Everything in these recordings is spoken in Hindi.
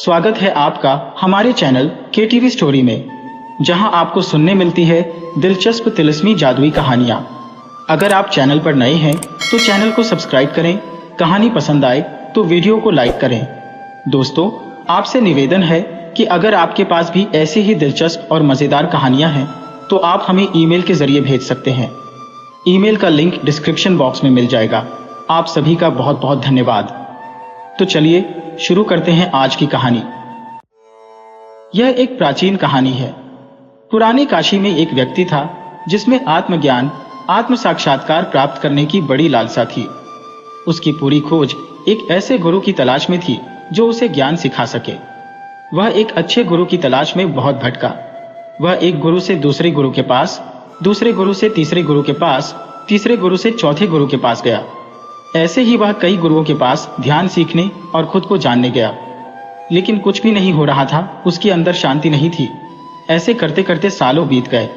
स्वागत है आपका हमारे चैनल KTV स्टोरी में, जहां आपको सुनने मिलती है दिलचस्प तिलिस्मी जादुई कहानियां। अगर आप चैनल पर नए हैं तो चैनल को सब्सक्राइब करें। कहानी पसंद आए तो वीडियो को लाइक करें। दोस्तों, आपसे निवेदन है कि अगर आपके पास भी ऐसी ही दिलचस्प और मज़ेदार कहानियां हैं तो आप हमें ईमेल के जरिए भेज सकते हैं। ईमेल का लिंक डिस्क्रिप्शन बॉक्स में मिल जाएगा। आप सभी का बहुत बहुत धन्यवाद। तो चलिए शुरू करते हैं आज की कहानी। यह एक प्राचीन कहानी है। पुरानी काशी में एक व्यक्ति था जिसमें आत्मज्ञान, आत्म साक्षात्कार प्राप्त करने की बड़ी लालसा थी। उसकी पूरी खोज एक ऐसे गुरु की तलाश में थी जो उसे ज्ञान सिखा सके। वह एक अच्छे गुरु की तलाश में बहुत भटका। वह एक गुरु से दूसरे गुरु के पास, दूसरे गुरु से तीसरे गुरु के पास, तीसरे गुरु से चौथे गुरु के पास गया। ऐसे ही वह कई गुरुओं के पास ध्यान सीखने और खुद को जानने गया, लेकिन कुछ भी नहीं हो रहा था। उसके अंदर शांति नहीं थी। ऐसे करते करते सालों बीत गए।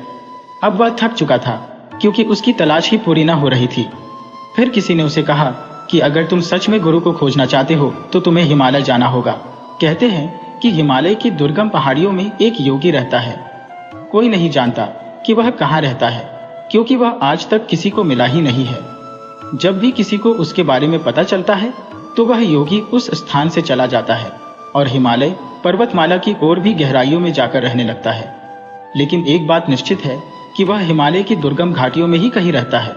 अब वह थक चुका था क्योंकि उसकी तलाश ही पूरी ना हो रही थी। फिर किसी ने उसे कहा कि अगर तुम सच में गुरु को खोजना चाहते हो तो तुम्हें हिमालय जाना होगा। कहते हैं कि हिमालय की दुर्गम पहाड़ियों में एक योगी रहता है। कोई नहीं जानता कि वह कहाँ रहता है, क्योंकि वह आज तक किसी को मिला ही नहीं है। जब भी किसी को उसके बारे में पता चलता है तो वह योगी उस स्थान से चला जाता है और हिमालय पर्वतमाला की ओर भी गहराइयों में जाकर रहने लगता है। लेकिन एक बात निश्चित है कि वह हिमालय की दुर्गम घाटियों में ही कहीं रहता है।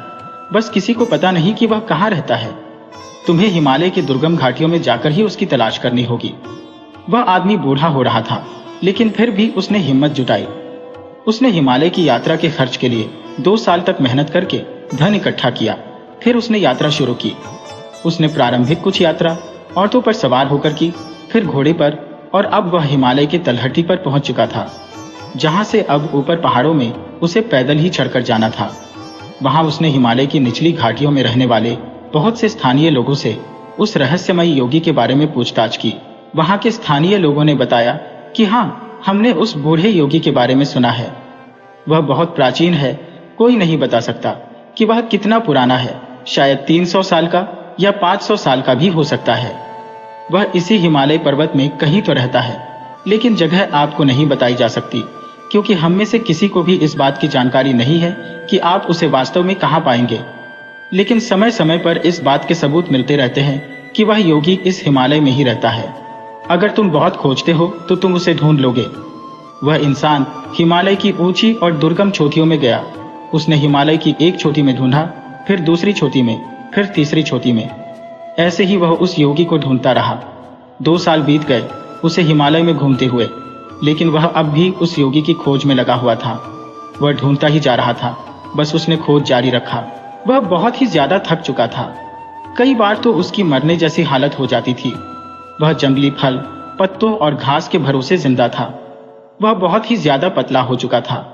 बस किसी को पता नहीं कि वह कहाँ रहता है। तुम्हें हिमालय की दुर्गम घाटियों में जाकर ही उसकी तलाश करनी होगी। वह आदमी बूढ़ा हो रहा था, लेकिन फिर भी उसने हिम्मत जुटाई। उसने हिमालय की यात्रा के खर्च के लिए 2 साल तक मेहनत करके धन इकट्ठा किया। फिर उसने यात्रा शुरू की। उसने प्रारंभिक कुछ यात्रा औरतों पर सवार होकर की, फिर घोड़े पर, और अब वह हिमालय के तलहटी पर पहुंच चुका था, जहां से अब ऊपर पहाड़ों में उसे पैदल ही चढ़कर जाना था। वहां उसने हिमालय की निचली घाटियों में रहने वाले बहुत से स्थानीय लोगों से उस रहस्यमयी योगी के बारे में पूछताछ की। वहां के स्थानीय लोगों ने बताया कि हाँ, हमने उस बूढ़े योगी के बारे में सुना है। वह बहुत प्राचीन है। कोई नहीं बता सकता कि वह कितना पुराना है। शायद 300 साल का या 500 साल का भी हो सकता है। वह इसी हिमालय पर्वत में कहीं तो रहता है, लेकिन जगह आपको नहीं बताई जा सकती, क्योंकि हम में से किसी को भी इस बात की जानकारी नहीं है कि आप उसे वास्तव में कहाँ पाएंगे। लेकिन समय समय पर इस बात के सबूत मिलते रहते हैं कि वह योगी इस हिमालय में ही रहता है। अगर तुम बहुत खोजते हो तो तुम उसे ढूंढ लोगे। वह इंसान हिमालय की ऊंची और दुर्गम चोटियों में गया। उसने हिमालय की एक चोटी में ढूंढा, फिर दूसरी चोटी में, फिर तीसरी चोटी में। ऐसे ही वह उस योगी को ढूंढता रहा। 2 साल बीत गए उसे हिमालय में घूमते हुए, लेकिन वह अब भी उस योगी की खोज में लगा हुआ था। वह ढूंढता ही जा रहा था। बस उसने खोज जारी रखा। वह बहुत ही ज्यादा थक चुका था। कई बार तो उसकी मरने जैसी हालत हो जाती थी। वह जंगली फल, पत्तों और घास के भरोसे जिंदा था। वह बहुत ही ज्यादा पतला हो चुका था।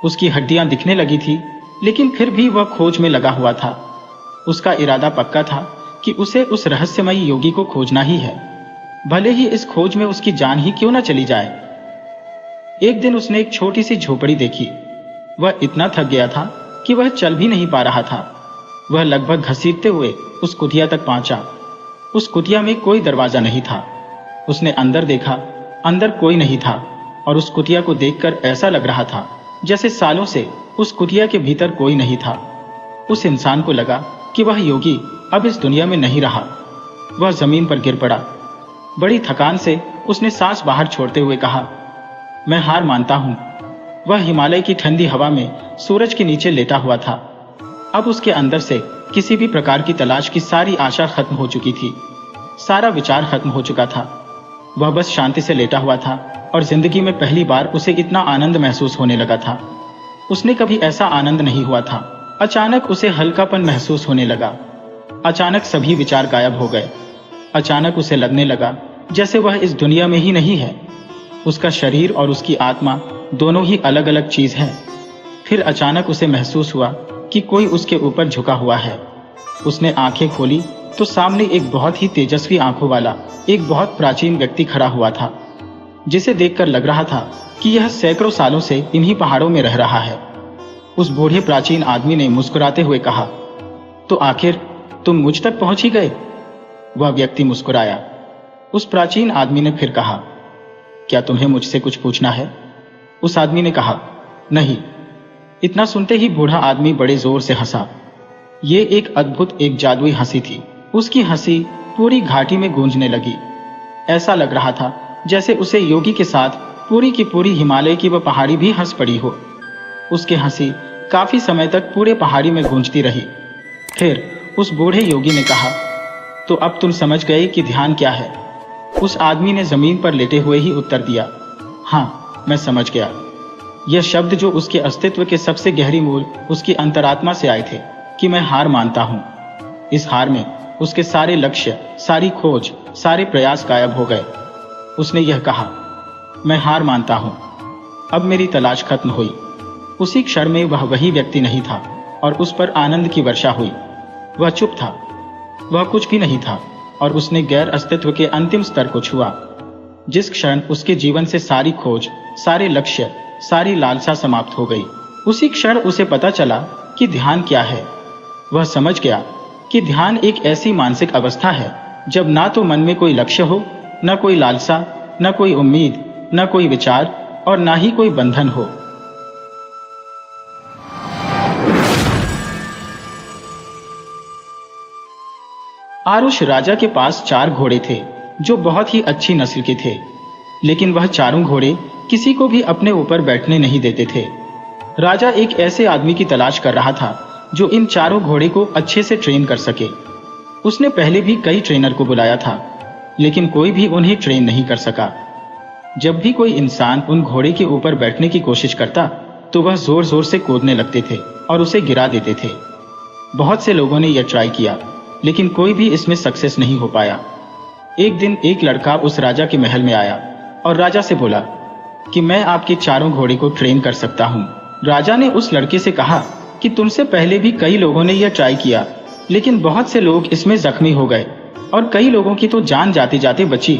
उसकी हड्डियां दिखने लगी थी, लेकिन फिर भी वह खोज में लगा हुआ था। उसका इरादा पक्का था कि उसे उस रहस्यमयी योगी को खोजना ही है, भले ही इस खोज में उसकी जान ही क्यों न चली जाए। एक दिन उसने एक छोटी सी झोपड़ी देखी। वह इतना थक गया था कि वह चल भी नहीं पा रहा था। वह लगभग घसीटते हुए उस कुटिया तक पहुंचा। उस कुटिया में कोई दरवाजा नहीं था। उसने अंदर देखा, अंदर कोई नहीं था, और उस कुटिया को देखकर ऐसा लग रहा था जैसे सालों से उस कुटिया के भीतर कोई नहीं था। उस इंसान को लगा कि वह योगी अब इस दुनिया में नहीं रहा। वह जमीन पर गिर पड़ा। बड़ी थकान से उसने सांस बाहर छोड़ते हुए कहा, मैं हार मानता हूं। वह हिमालय की ठंडी हवा में सूरज के नीचे लेटा हुआ था। अब उसके अंदर से किसी भी प्रकार की तलाश की सारी आशा खत्म हो चुकी थी। सारा विचार खत्म हो चुका था। वह बस शांति से लेटा हुआ था, और जिंदगी में पहली बार उसे इतना आनंद महसूस होने लगा था। उसने कभी ऐसा आनंद नहीं हुआ था। अचानक उसे हल्कापन महसूस होने लगा। अचानक सभी विचार गायब हो गए। अचानक उसे लगने लगा जैसे वह इस दुनिया में ही नहीं है। उसका शरीर और उसकी आत्मा दोनों ही अलग अलग चीज है। फिर अचानक उसे महसूस हुआ कि कोई उसके ऊपर झुका हुआ है। उसने आंखें खोली तो सामने एक बहुत ही तेजस्वी आंखों वाला एक बहुत प्राचीन व्यक्ति खड़ा हुआ था, जिसे देखकर लग रहा था कि यह सैकड़ों सालों से इन्हीं पहाड़ों में रह रहा है। उस बूढ़े प्राचीन आदमी ने मुस्कुराते हुए कहा, तो आखिर तुम मुझ तक पहुंच ही गए। वह व्यक्ति मुस्कुराया। उस प्राचीन आदमी ने फिर कहा, क्या तुम्हें मुझसे कुछ पूछना है? उस आदमी ने कहा, नहीं। इतना सुनते ही बूढ़ा आदमी बड़े जोर से हंसा। ये एक अद्भुत, एक जादुई हंसी थी। उसकी हंसी पूरी घाटी में गूंजने लगी। ऐसा लग रहा था जैसे उसे योगी के साथ पूरी की पूरी हिमालय की वह पहाड़ी भी हंस पड़ी हो। उसकी हंसी काफी समय तक पूरे पहाड़ी में गूंजती रही। फिर उस बूढ़े योगी ने कहा, तो अब तुम समझ गए कि ध्यान क्या है? उस आदमी ने जमीन पर लेटे हुए ही उत्तर दिया, हाँ, मैं समझ गया। यह शब्द जो उसके अस्तित्व के सबसे गहरी मूल उसकी अंतरात्मा से आए थे कि मैं हार मानता हूं। इस हार में उसके सारे लक्ष्य, सारी खोज, सारे प्रयास गायब हो गए। उसने यह कहा, मैं हार मानता हूं, अब मेरी तलाश खत्म हुई। उसी क्षण में वह वही व्यक्ति नहीं था और उस पर आनंद की वर्षा हुई। वह चुप था, वह कुछ भी नहीं था और उसने गैर अस्तित्व के अंतिम स्तर को छुआ। जिस क्षण उसके जीवन से सारी खोज, सारे लक्ष्य, सारी लालसा समाप्त हो गई, उसी क्षण उसे पता चला कि ध्यान क्या है। वह समझ गया कि ध्यान एक ऐसी मानसिक अवस्था है जब ना तो मन में कोई लक्ष्य हो, न कोई लालसा, न कोई उम्मीद, न कोई विचार और ना ही कोई बंधन हो। आरुष राजा के पास 4 घोड़े थे जो बहुत ही अच्छी नस्ल के थे, लेकिन वह चारों घोड़े किसी को भी अपने ऊपर बैठने नहीं देते थे। राजा एक ऐसे आदमी की तलाश कर रहा था जो इन चारों घोड़े को अच्छे से ट्रेन कर सके। उसने पहले भी कई ट्रेनर को बुलाया था, लेकिन कोई भी उन्हें ट्रेन नहीं कर सका। जब भी कोई इंसान उन घोड़े के ऊपर बैठने की कोशिश करता तो वह जोर जोर से कूदने लगते थे और उसे गिरा देते थे। बहुत से लोगों ने यह ट्राई किया, लेकिन कोई भी इसमें सक्सेस नहीं हो पाया। एक दिन एक लड़का उस राजा के महल में आया और राजा से बोला कि मैं आपके चारों घोड़े को ट्रेन कर सकता हूँ। राजा ने उस लड़के से कहा कि तुमसे पहले भी कई लोगों ने यह ट्राई किया, लेकिन बहुत से लोग इसमें जख्मी हो गए और कई लोगों की तो जान जाते जाते बची।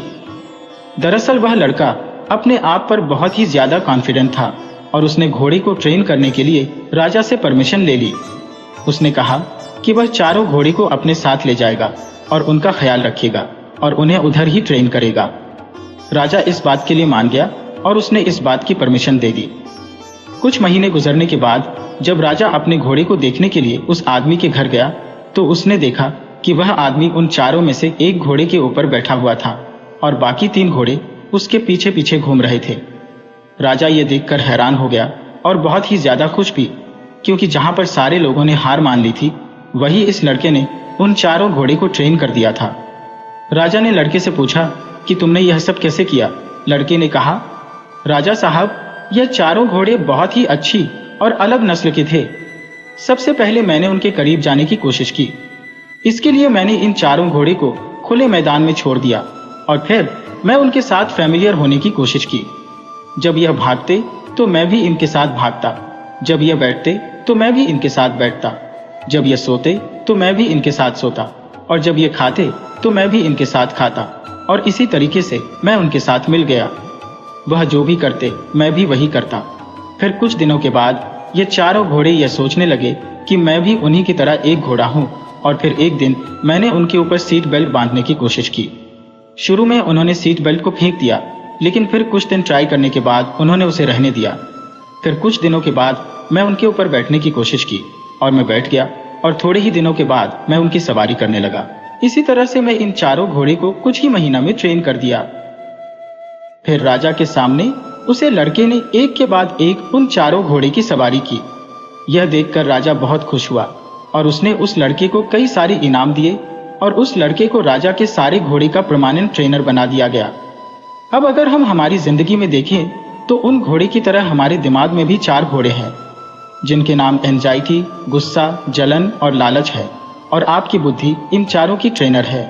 दरअसल वह लड़का अपने आप पर बहुत ही ज्यादा कॉन्फिडेंट था और उसने घोड़े को ट्रेन करने के लिए राजा से परमिशन ले ली। उसने कहा कि वह चारों घोड़े को अपने साथ ले जाएगा और उनका ख्याल रखेगा और उन्हें उधर ही ट्रेन करेगा। राजा इस बात के लिए मान गया और उसने इस बात की परमिशन दे दी। कुछ महीने गुजरने के बाद जब राजा अपने घोड़े को देखने के लिए उस आदमी के घर गया तो उसने देखा कि वह आदमी उन चारों में से एक घोड़े के ऊपर बैठा हुआ था और बाकी 3 घोड़े उसके पीछे पीछे घूम रहे थे। राजा ये देखकर हैरान हो गया और बहुत ही ज्यादा खुश भी, क्योंकि जहां पर सारे लोगों ने हार मान ली थी वही इस लड़के ने उन चारों घोड़े को ट्रेन कर दिया था। राजा ने लड़के से पूछा कि तुमने यह सब कैसे किया? लड़के ने कहा, राजा साहब, यह चारों घोड़े बहुत ही अच्छी और अलग नस्ल के थे। सबसे पहले मैंने उनके करीब जाने की कोशिश की। इसके लिए मैंने इन चारों घोड़े को खुले मैदान में छोड़ दिया और फिर मैं उनके साथ फैमिलियर होने की कोशिश की। जब यह भागते तो मैं भी इनके साथ भागता, जब यह बैठते तो मैं भी इनके साथ बैठता, जब यह सोते तो मैं भी इनके साथ सोता और जब ये खाते तो मैं भी इनके साथ खाता और इसी तरीके से मैं उनके साथ मिल गया। वह जो भी करते मैं भी वही करता। फिर कुछ दिनों के बाद ये चारों घोड़े यह सोचने लगे कि मैं भी उन्हीं की तरह एक घोड़ा हूँ और फिर एक दिन मैंने उनके ऊपर सीट बेल्ट बांधने की कोशिश की। शुरू में उन्होंने सीट बेल्ट को फेंक दिया, लेकिन फिर कुछ दिन ट्राई करने के बाद उन्होंने उसे रहने दिया। फिर कुछ दिनों के बाद मैं उनके ऊपर बैठने की कोशिश की और मैं बैठ गया और थोड़े ही दिनों के बाद मैं उनकी सवारी करने लगा। इसी तरह से मैं इन चारों घोड़े को कुछ ही महीना में ट्रेन कर दिया। फिर राजा के सामने उसे लड़के ने एक के बाद एक उन चारों घोड़े की सवारी की। यह देखकर राजा बहुत खुश हुआ और उसने उस लड़के को कई सारे इनाम दिए और उस लड़के को राजा के सारे घोड़े का परमानेंट ट्रेनर बना दिया गया। अब अगर हम हमारी जिंदगी में देखें तो उन घोड़े की तरह हमारे दिमाग में भी 4 घोड़े हैं, जिनके नाम एंजाइटी, गुस्सा, जलन और लालच है, और आपकी बुद्धि इन चारों की ट्रेनर है।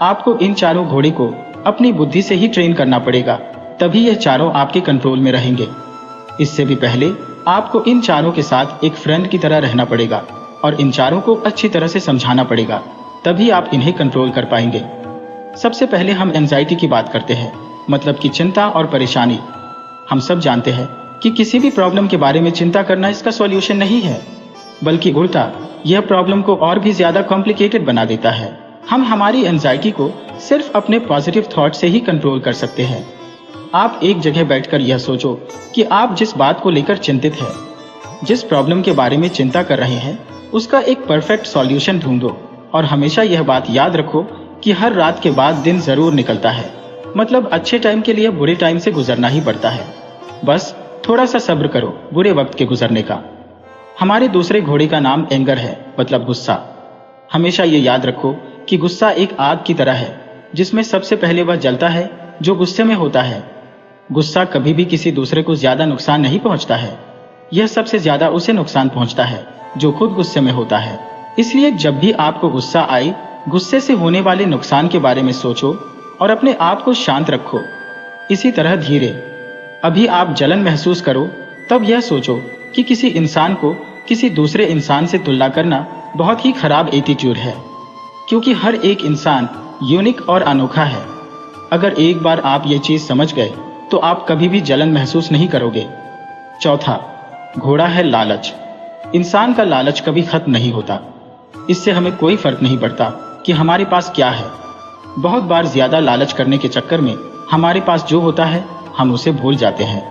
आपको इन चारों घोड़े को अपनी बुद्धि से ही ट्रेन करना पड़ेगा, तभी यह चारों आपके कंट्रोल में रहेंगे। इससे भी पहले आपको इन चारों के साथ एक फ्रेंड की तरह रहना पड़ेगा और इन चारों को अच्छी तरह से समझाना पड़ेगा, तभी आप इन्हें कंट्रोल कर पाएंगे। सबसे पहले हम एंजाइटी की बात करते हैं, मतलब कि चिंता और परेशानी। हम सब जानते हैं कि किसी भी प्रॉब्लम के बारे में चिंता करना इसका सॉल्यूशन नहीं है, बल्कि उल्टा यह प्रॉब्लम को और भी ज्यादा कॉम्प्लिकेटेड बना देता है। हम हमारी एंजाइटी को सिर्फ अपने पॉजिटिव थॉट से ही कंट्रोल कर सकते हैं। आप एक जगह बैठकर यह सोचो कि आप जिस बात को लेकर चिंतित है, जिस प्रॉब्लम के बारे में चिंता कर रहे हैं, उसका एक परफेक्ट सॉल्यूशन ढूंढो। और हमेशा यह बात याद रखो कि हर रात के बाद दिन जरूर निकलता है। मतलब अच्छे टाइम के लिए बुरे टाइम से गुजरना ही पड़ता है। बस थोड़ा सा सब्र करो बुरे वक्त के गुजरने का। हमारे दूसरे घोड़े का नाम एंगर है, मतलब गुस्सा। हमेशा ये याद रखो कि गुस्सा एक आग की तरह है, जिसमें सबसे पहले वह जलता है जो गुस्से में होता है। गुस्सा कभी भी किसी दूसरे को ज्यादा नुकसान नहीं पहुंचता है। यह सबसे ज्यादा उसे नुकसान पहुंचता है जो खुद गुस्से में होता है। इसलिए जब भी आपको गुस्सा आए, गुस्से से होने वाले नुकसान के बारे में सोचो और अपने आप को शांत रखो। इसी तरह धीरे अभी आप जलन महसूस करो, तब यह सोचो कि किसी इंसान को किसी दूसरे इंसान से तुलना करना बहुत ही खराब एटीट्यूड है, क्योंकि हर एक इंसान यूनिक और अनोखा है। अगर एक बार आप ये चीज समझ गए तो आप कभी भी जलन महसूस नहीं करोगे। चौथा घोड़ा है लालच। इंसान का लालच कभी खत्म नहीं होता। इससे हमें कोई फर्क नहीं पड़ता कि हमारे पास क्या है। बहुत बार ज्यादा लालच करने के चक्कर में हमारे पास जो होता है हम उसे भूल जाते हैं।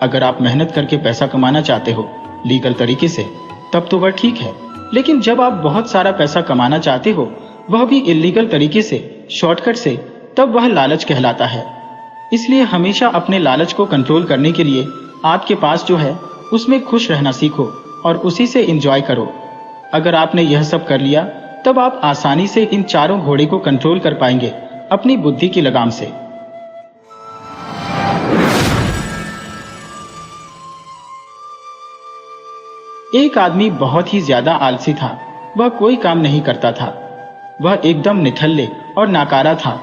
अगर आप मेहनत करके पैसा कमाना चाहते हो लीगल तरीके से, तब तो वह ठीक है। लेकिन जब आप बहुत सारा पैसा कमाना चाहते हो, वह भी इलीगल तरीके से, शॉर्टकट से, तब वह लालच कहलाता है। इसलिए हमेशा अपने लालच को कंट्रोल करने के लिए आपके पास जो है उसमें खुश रहना सीखो और उसी से एंजॉय करो। अगर आपने यह सब कर लिया, तब आप आसानी से इन चारों घोड़े को कंट्रोल कर पाएंगे अपनी बुद्धि की लगाम से। एक आदमी बहुत ही ज्यादा आलसी था। वह कोई काम नहीं करता था। वह एकदम निठल्ले और नाकारा था।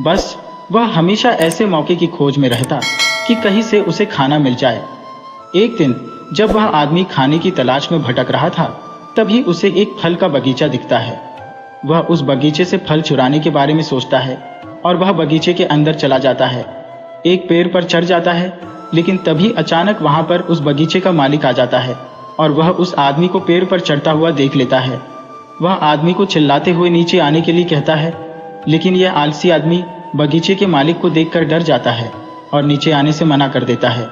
बस वह हमेशा ऐसे मौके की खोज में रहता कि कहीं से उसे खाना मिल जाए। एक दिन जब वह आदमी खाने की तलाश में भटक रहा था, तभी उसे एक फल का बगीचा दिखता है। वह उस बगीचे से फल चुराने के बारे में सोचता है और वह बगीचे के अंदर चला जाता है। एक पेड़ पर चढ़ जाता है, लेकिन तभी अचानक वहां पर उस बगीचे का मालिक आ जाता है और वह उस आदमी को पेड़ पर चढ़ता हुआ देख लेता है। वह आदमी को चिल्लाते हुए नीचे आने के लिए कहता है, लेकिन यह आलसी आदमी बगीचे के मालिक को देखकर डर जाता है और नीचे आने से मना कर देता है।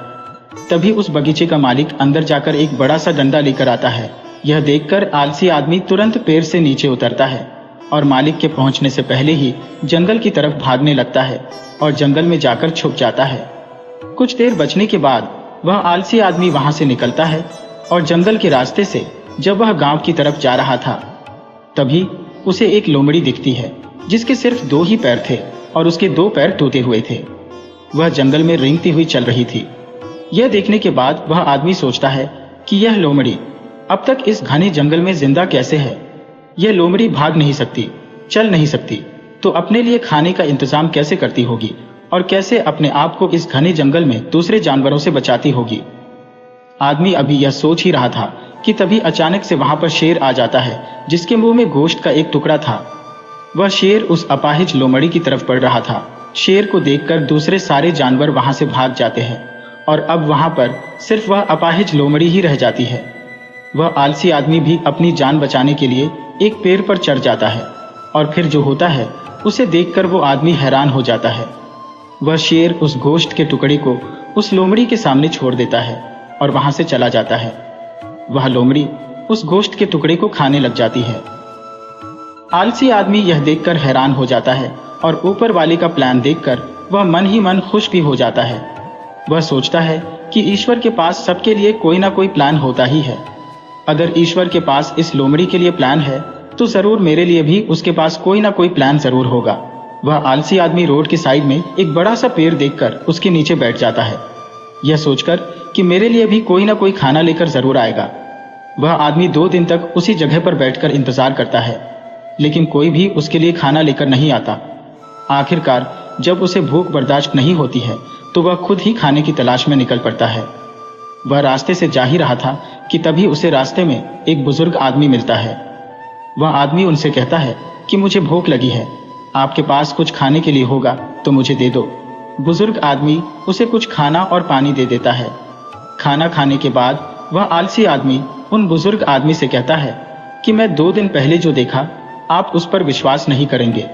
तभी उस बगीचे का मालिक अंदर जाकर एक बड़ा सा डंडा लेकर आता है। यह देखकर आलसी आदमी तुरंत पेड़ से नीचे उतरता है और मालिक के पहुंचने से पहले ही जंगल की तरफ भागने लगता है और जंगल में जाकर छुप जाता है। कुछ देर बचने के बाद वह आलसी आदमी वहां से निकलता है और जंगल के रास्ते से जब वह गांव की तरफ जा रहा था, तभी उसे एक लोमड़ी दिखती है जिसके सिर्फ 2 ही पैर थे और उसके 2 पैर टूटे हुए थे। वह जंगल में रेंगती हुई चल रही थी। यह देखने के बाद वह आदमी सोचता है कि यह लोमड़ी अब तक इस घने जंगल में जिंदा कैसे है। यह लोमड़ी भाग नहीं सकती, चल नहीं सकती, तो अपने लिए खाने का इंतजाम कैसे करती होगी और कैसे अपने आप को इस घने जंगल में दूसरे जानवरों से बचाती होगी। आदमी अभी यह सोच ही रहा था कि तभी अचानक से वहां पर शेर आ जाता है, जिसके मुंह में गोश्त का एक टुकड़ा था। वह शेर उस अपाहिज लोमड़ी की तरफ बढ़ रहा था। शेर को देखकर दूसरे सारे जानवर वहां से भाग जाते हैं और अब वहां पर सिर्फ वह अपाहिज लोमड़ी ही रह जाती है। वह आलसी आदमी भी अपनी जान बचाने के लिए एक पेड़ पर चढ़ जाता है और फिर जो होता है उसे देखकर वो आदमी हैरान हो जाता है। वह शेर उस गोश्त के टुकड़े को उस लोमड़ी के सामने छोड़ देता है और वहां से चला जाता है। वह लोमड़ी उस गोश्त के टुकड़े को खाने लग जाती है। आलसी आदमी यह देखकर हैरान हो जाता है और ऊपर वाले का प्लान देखकर वह मन ही मन खुश भी हो जाता है। वह सोचता है कि ईश्वर के पास सबके लिए कोई ना कोई प्लान होता ही है। अगर ईश्वर के पास इस लोमड़ी के लिए प्लान है, तो जरूर मेरे लिए भी उसके पास कोई ना कोई प्लान जरूर होगा। वह आलसी आदमी रोड के साइड में एक बड़ा सा पेड़ देखकर उसके नीचे बैठ जाता है, यह सोचकर कि मेरे लिए भी कोई ना कोई खाना लेकर जरूर आएगा। वह आदमी 2 दिन तक उसी जगह पर बैठकर इंतजार करता है, लेकिन कोई भी उसके लिए खाना लेकर नहीं आता। आखिरकार जब उसे भूख बर्दाश्त नहीं होती है, तो वह खुद ही खाने की तलाश में निकल पड़ता है। वह रास्ते से जा ही रहा था कि तभी उसे रास्ते में एक बुजुर्ग आदमी मिलता है। वह आदमी उनसे कहता है कि मुझे भूख लगी है, आपके पास कुछ खाने के लिए होगा तो मुझे दे दो। बुजुर्ग आदमी उसे कुछ खाना और पानी दे देता है। खाना खाने के बाद वह आलसी आदमी उन बुजुर्ग आदमी से कहता है कि मैं 2 दिन पहले जो देखा, आप उस पर विश्वास नहीं करेंगे।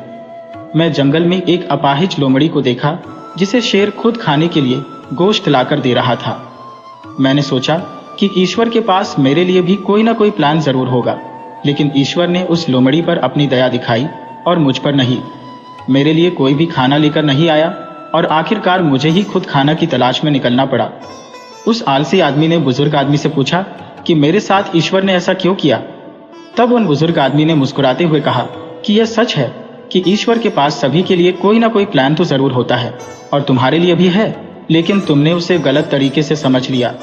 मैं जंगल में एक अपाहिज लोमड़ी को देखा जिसे शेर खुद खाने के लिए गोश्त लाकर दे रहा था। मैंने सोचा कि ईश्वर के पास मेरे लिए भी कोई ना कोई प्लान जरूर होगा, लेकिन ईश्वर ने उस लोमड़ी पर अपनी दया दिखाई और मुझ पर नहीं। मेरे लिए कोई भी खाना लेकर नहीं आया और आखिरकार मुझे ही खुद खाना की तलाश में निकलना पड़ा। उस आलसी आदमी ने बुजुर्ग आदमी से पूछा कि मेरे साथ ईश्वर ने ऐसा क्यों किया। तब उन बुजुर्ग आदमी ने मुस्कुराते हुए कहा कि यह सच है कि ईश्वर के पास सभी के लिए कोई ना कोई प्लान तो जरूर होता है, और तुम्हारे लिए भी है, लेकिन तुमने उसे गलत तरीके से समझ लिया।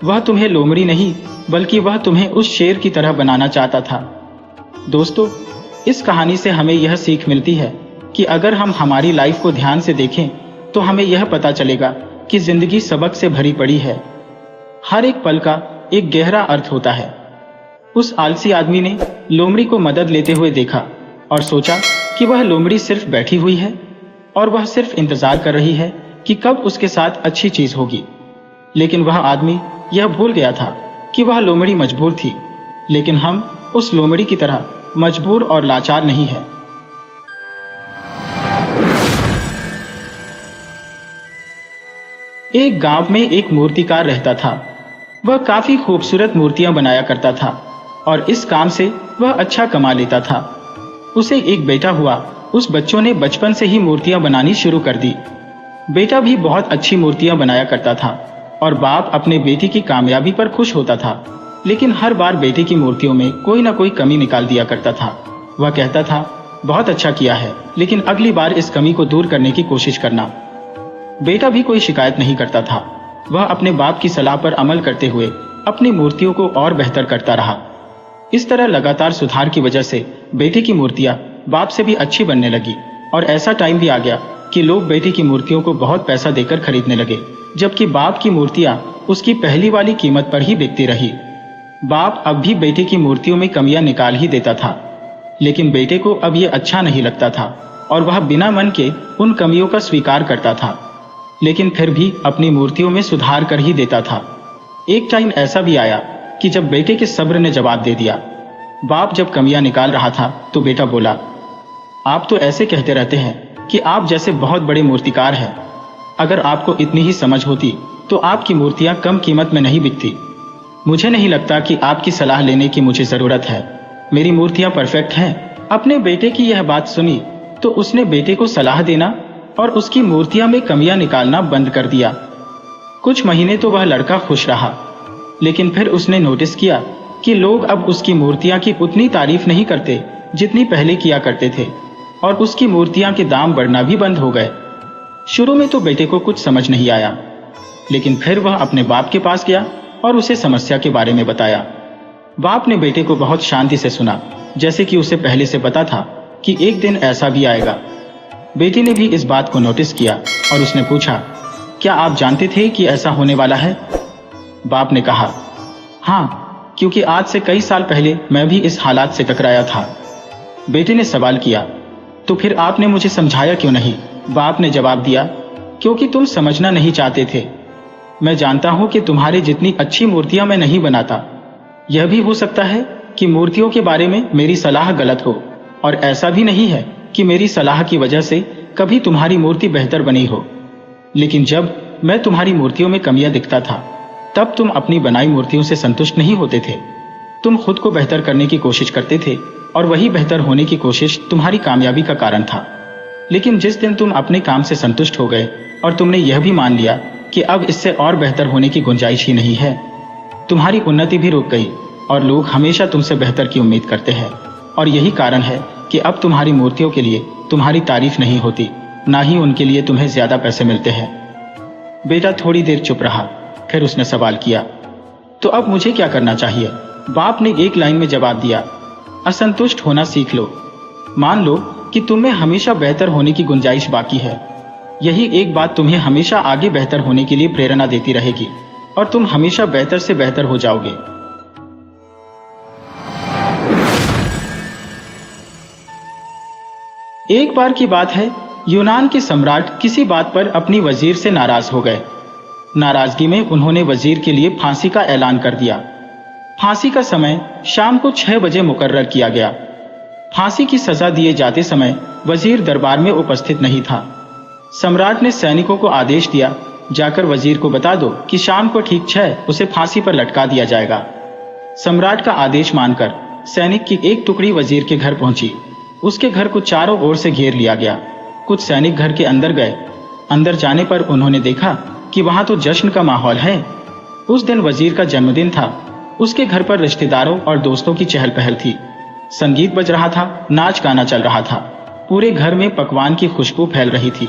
वह तुम्हें लोमड़ी नहीं, बल्कि वह तुम्हें उस शेर की तरह बनाना चाहता था। दोस्तों, इस कहानी से हमें यह सीख मिलती है कि अगर हम हमारी लाइफ को ध्यान से देखें तो हमें यह पता चलेगा कि जिंदगी सबक से भरी पड़ी है। हर एक पल का एक गहरा अर्थ होता है। उस आलसी आदमी ने लोमड़ी को मदद लेते हुए देखा और सोचा कि वह लोमड़ी सिर्फ बैठी हुई है और वह सिर्फ इंतजार कर रही है कि कब उसके साथ अच्छी चीज होगी। लेकिन वह आदमी यह भूल गया था कि वह लोमड़ी मजबूर थी, लेकिन हम उस लोमड़ी की तरह मजबूर और लाचार नहीं है। एक गांव में एक मूर्तिकार रहता था। वह काफी खूबसूरत मूर्तियां बनाया करता था और इस काम से वह अच्छा कमा लेता था। उसे एक बेटा हुआ। उस बच्चों ने बचपन से ही मूर्तियां बनानी शुरू कर दी। बेटा भी बहुत अच्छी मूर्तियां बनाया करता था और बाप अपने बेटी की कामयाबी पर खुश होता था, लेकिन हर बार बेटे की मूर्तियों में कोई ना कोई कमी निकाल दिया करता था। वह कहता था, बहुत अच्छा किया है, लेकिन अगली बार इस कमी को दूर करने की कोशिश करना। बेटा भी कोई शिकायत नहीं करता था। वह अपने बाप की सलाह पर अमल करते हुए अपनी मूर्तियों को और बेहतर करता रहा। इस तरह लगातार सुधार की वजह से बेटे की मूर्तियां बाप से भी अच्छी बनने लगी और ऐसा टाइम भी आ गया कि लोग बेटे की मूर्तियों को बहुत पैसा देकर खरीदने लगे, जबकि बाप की मूर्तियां उसकी पहली वाली कीमत पर ही बिकती रही। बाप अब भी बेटे की मूर्तियों में कमियां निकाल ही देता था, लेकिन बेटे को अब यह अच्छा नहीं लगता था और वह बिना मन के उन कमियों का स्वीकार करता था, लेकिन फिर भी अपनी मूर्तियों में सुधार कर ही देता था। एक टाइम ऐसा भी आया कि जब बेटे के सब्र ने जवाब दे दिया। बाप जब कमियां निकाल रहा था तो बेटा बोला, आप तो ऐसे कहते रहते हैं कि आप जैसे बहुत बड़े मूर्तिकार हैं। अगर आपको इतनी ही समझ होती तो आपकी मूर्तियां कम कीमत में नहीं बिकती। मुझे नहीं लगता कि आपकी सलाह लेने की मुझे जरूरत है। मेरी मूर्तियां परफेक्ट हैं। अपने बेटे की यह बात सुनी तो उसने बेटे को सलाह देना और उसकी मूर्तियां में कमियां निकालना बंद कर दिया। कुछ महीने तो वह लड़का खुश रहा, लेकिन फिर उसने नोटिस किया कि लोग अब उसकी मूर्तियां की उतनी तारीफ नहीं करते जितनी पहले किया करते थे, और उसकी मूर्तियां के दाम बढ़ना भी बंद हो गए। शुरू में तो बेटे को कुछ समझ नहीं आया, लेकिन फिर वह अपने बाप के पास गया और उसे समस्या के बारे में बताया। बाप ने बेटे को बहुत शांति से सुना, जैसे कि उसे पहले से पता था कि एक दिन ऐसा भी आएगा। बेटे ने भी इस बात को नोटिस किया और उसने पूछा, क्या आप जानते थे कि ऐसा होने वाला है? बाप ने कहा, हाँ, क्योंकि आज से कई साल पहले मैं भी इस हालात से टकराया था। बेटे ने सवाल किया, तो फिर आपने मुझे समझाया क्यों नहीं? बाप ने जवाब दिया, क्योंकि तुम समझना नहीं चाहते थे। मैं जानता हूं कि तुम्हारी जितनी अच्छी मूर्तियां मैं नहीं बनाता। यह भी हो सकता है कि मूर्तियों के बारे में मेरी सलाह गलत हो, और ऐसा भी नहीं है कि मेरी सलाह की वजह से कभी तुम्हारी मूर्ति बेहतर बनी हो। लेकिन जब मैं तुम्हारी मूर्तियों में कमियां दिखता था, तब तुम अपनी बनाई मूर्तियों से संतुष्ट नहीं होते थे। तुम खुद को बेहतर करने की कोशिश करते थे और वही बेहतर होने की कोशिश तुम्हारी कामयाबी का कारण था। लेकिन जिस दिन तुम अपने काम से संतुष्ट हो गए और तुमने यह भी मान लिया कि अब इससे और बेहतर होने की गुंजाइश ही नहीं है, तुम्हारी उन्नति भी रुक गई और लोग हमेशा तुमसे बेहतर की उम्मीद करते हैं। और यही कारण है कि अब तुम्हारी मूर्तियों के लिए तुम्हारी तारीफ नहीं होती, ना ही उनके लिए तुम्हें ज्यादा पैसे मिलते हैं। बेटा थोड़ी देर चुप रहा, फिर उसने सवाल किया, तो अब मुझे क्या करना चाहिए? बाप ने एक लाइन में जवाब दिया, असंतुष्ट होना सीख लो। मान लो कि तुम्हें हमेशा बेहतर होने की गुंजाइश बाकी है। यही एक बात तुम्हें हमेशा आगे बेहतर होने के लिए प्रेरणा देती रहेगी और तुम हमेशा बेहतर से बेहतर हो जाओगे। एक बार की बात है, यूनान के सम्राट किसी बात पर अपनी वजीर से नाराज हो गए। नाराजगी में उन्होंने वजीर के लिए फांसी का ऐलान कर दिया। फांसी का समय शाम को 6 बजे मुकर्रर किया गया। फांसी की सजा दिए जाते समय वजीर दरबार में उपस्थित नहीं था। सम्राट ने सैनिकों को आदेश दिया, जाकर वजीर को बता दो कि शाम को ठीक 6 उसे फांसी पर लटका दिया जाएगा। सम्राट का आदेश मानकर सैनिक की एक टुकड़ी वजीर के घर पहुंची। उसके घर को चारों ओर से घेर लिया गया। कुछ सैनिक घर के अंदर गए। अंदर जाने पर उन्होंने देखा कि वहां तो जश्न का माहौल है। उस दिन वजीर का जन्मदिन था। उसके घर पर रिश्तेदारों और दोस्तों की चहल पहल थी। संगीत बज रहा था, नाच गाना चल रहा था। पूरे घर में पकवान की खुशबू फैल रही थी।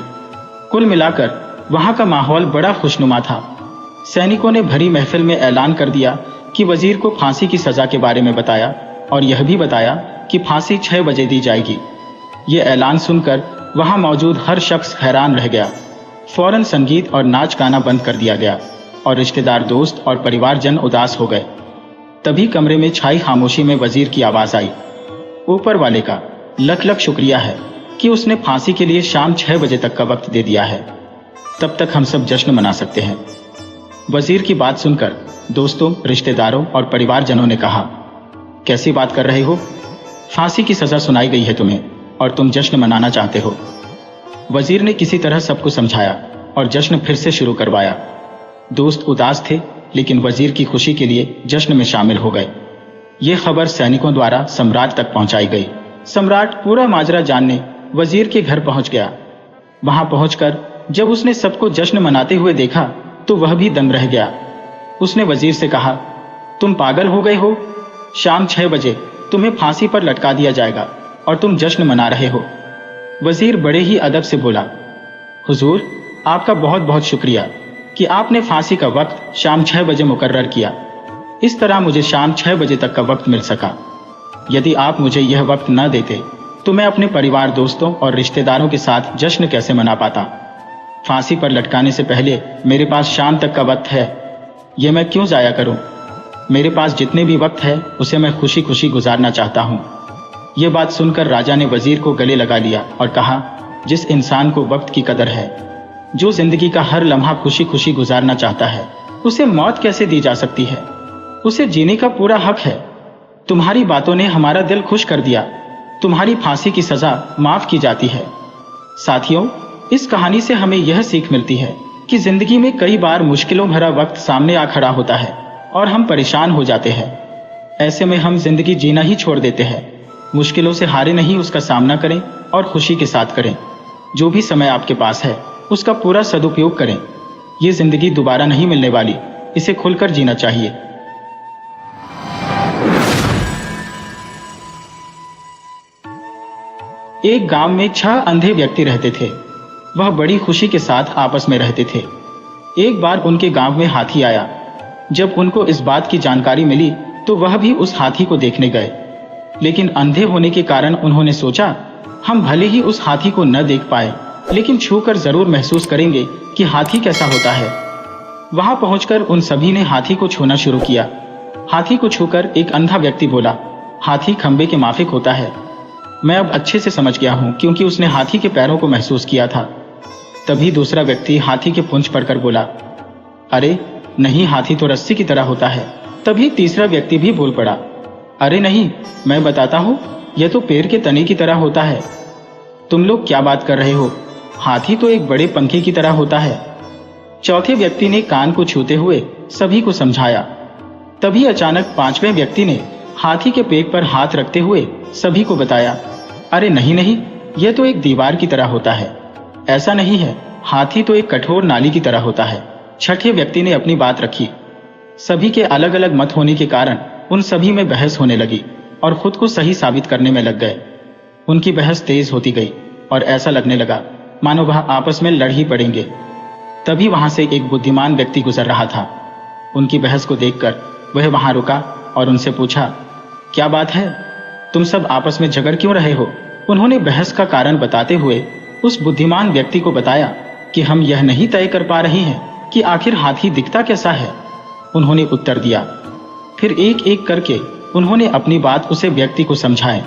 कुल मिलाकर वहां का माहौल बड़ा खुशनुमा था। सैनिकों ने भरी महफिल में ऐलान कर दिया कि वजीर को फांसी की सजा के बारे में बताया और यह भी बताया कि फांसी 6 बजे दी जाएगी। ये ऐलान सुनकर वहां मौजूद हर शख्स हैरान रह गया। फौरन संगीत और नाच गाना बंद कर दिया गया और रिश्तेदार, दोस्त और परिवारजन उदास हो गए। तभी कमरे में छाई खामोशी में वजीर की आवाज आई, ऊपर वाले का लख लख शुक्रिया है कि उसने फांसी के लिए शाम 6 बजे तक का वक्त दे दिया है। तब तक हम सब जश्न मना सकते हैं। वजीर की बात सुनकर दोस्तों, रिश्तेदारों और परिवारजनों ने कहा, कैसी बात कर रहे हो? फांसी की सजा सुनाई गई है तुम्हें और तुम जश्न मनाना चाहते हो। वजीर ने किसी तरह सबको समझाया और जश्न फिर से शुरू करवाया। दोस्त उदास थे, लेकिन वजीर की खुशी के लिए जश्न में शामिल हो गए। ये खबर सैनिकों द्वारा सम्राट तक पहुंचाई गई। सम्राट पूरा माजरा जानने वजीर के घर पहुंच गया। वहां पहुंचकर जब उसने सबको जश्न मनाते हुए देखा तो वह भी दंग रह गया। उसने वजीर से कहा, तुम पागल हो गए हो? शाम 6 बजे तुम्हें फांसी पर लटका दिया जाएगा और तुम जश्न मना रहे हो। वजीर बड़े ही अदब से बोला, हुजूर, आपका बहुत बहुत शुक्रिया कि आपने फांसी का वक्त शाम 6 बजे मुकर्रर किया। इस तरह मुझे शाम 6 बजे तक का वक्त मिल सका। यदि आप मुझे यह वक्त न देते तो मैं अपने परिवार, दोस्तों और रिश्तेदारों के साथ जश्न कैसे मना पाता। फांसी पर लटकाने से पहले मेरे पास शाम तक का वक्त है, यह मैं क्यों जाया करूं? मेरे पास जितने भी वक्त है उसे मैं खुशी खुशी गुजारना चाहता हूं। यह बात सुनकर राजा ने वजीर को गले लगा लिया और कहा, जिस इंसान को वक्त की कदर है, जो जिंदगी का हर लम्हा खुशी खुशी गुजारना चाहता है, उसे मौत कैसे दी जा सकती है? उसे जीने का पूरा हक है। तुम्हारी बातों ने हमारा दिल खुश कर दिया। तुम्हारी फांसी की सजा माफ की जाती है। साथियों, इस कहानी से हमें यह सीख मिलती है कि जिंदगी में कई बार मुश्किलों भरा वक्त सामने आ खड़ा होता है और हम परेशान हो जाते हैं। ऐसे में हम जिंदगी जीना ही छोड़ देते हैं। मुश्किलों से हारे नहीं, उसका सामना करें और खुशी के साथ करें। जो भी समय आपके पास है उसका पूरा सदुपयोग करें। ये जिंदगी दोबारा नहीं मिलने वाली, इसे खुलकर जीना चाहिए। एक गांव में 6 अंधे व्यक्ति रहते थे। वह बड़ी खुशी के साथ आपस में रहते थे। एक बार उनके गांव में हाथी आया। जब उनको इस बात की जानकारी मिली तो वह भी उस हाथी को देखने गए, लेकिन अंधे होने के कारण उन्होंने सोचा, हम भले ही उस हाथी को न देख पाए, लेकिन छूकर जरूर महसूस करेंगे कि हाथी कैसा होता है। वहां पहुंचकर उन सभी ने हाथी को छूना शुरू किया। हाथी को छूकर एक अंधा व्यक्ति बोला, हाथी खंबे के माफिक होता है। मैं अब अच्छे से समझ गया हूं, क्योंकि उसने हाथी के पैरों को महसूस किया था। तभी दूसरा व्यक्ति हाथी के पूंछ पकड़कर बोला, अरे नहीं, हाथी तो रस्सी की तरह होता है। तभी तीसरा व्यक्ति भी बोल पड़ा, अरे नहीं, मैं बताता हूं, यह तो पेड़ के तने की तरह होता है। तुम लोग क्या बात कर रहे हो? हाथी तो एक बड़े पंखे की तरह होता है। चौथे व्यक्ति ने कान को छूते हुए सभी को समझाया। तभी अचानक 5वें व्यक्ति ने हाथी के पेट पर हाथ रखते हुए सभी को बताया, अरे नहीं नहीं, यह तो एक दीवार की तरह होता है। ऐसा नहीं है, हाथी तो एक कठोर नाली की तरह होता है। छठे व्यक्ति ने अपनी बात रखी। सभी के अलग अलग मत होने के कारण उन सभी में बहस होने लगी और खुद को सही साबित करने में लग गए। उनकी बहस तेज होती गई और ऐसा लगने लगा मानो वह आपस में लड़ ही पड़ेंगे। तभी वहां से एक बुद्धिमान व्यक्ति गुजर रहा था। उनकी बहस को देखकर वह वहां रुका और उनसे पूछा, क्या बात है, तुम सब आपस में झगड़ क्यों रहे हो? उन्होंने बहस का कारण बताते हुए उस बुद्धिमान व्यक्ति को बताया कि हम यह नहीं तय कर पा रहे हैं कि आखिर हाथी दिखता कैसा है। उन्होंने उत्तर दिया। फिर एक एक करके उन्होंने अपनी बात उसे व्यक्ति को समझाए।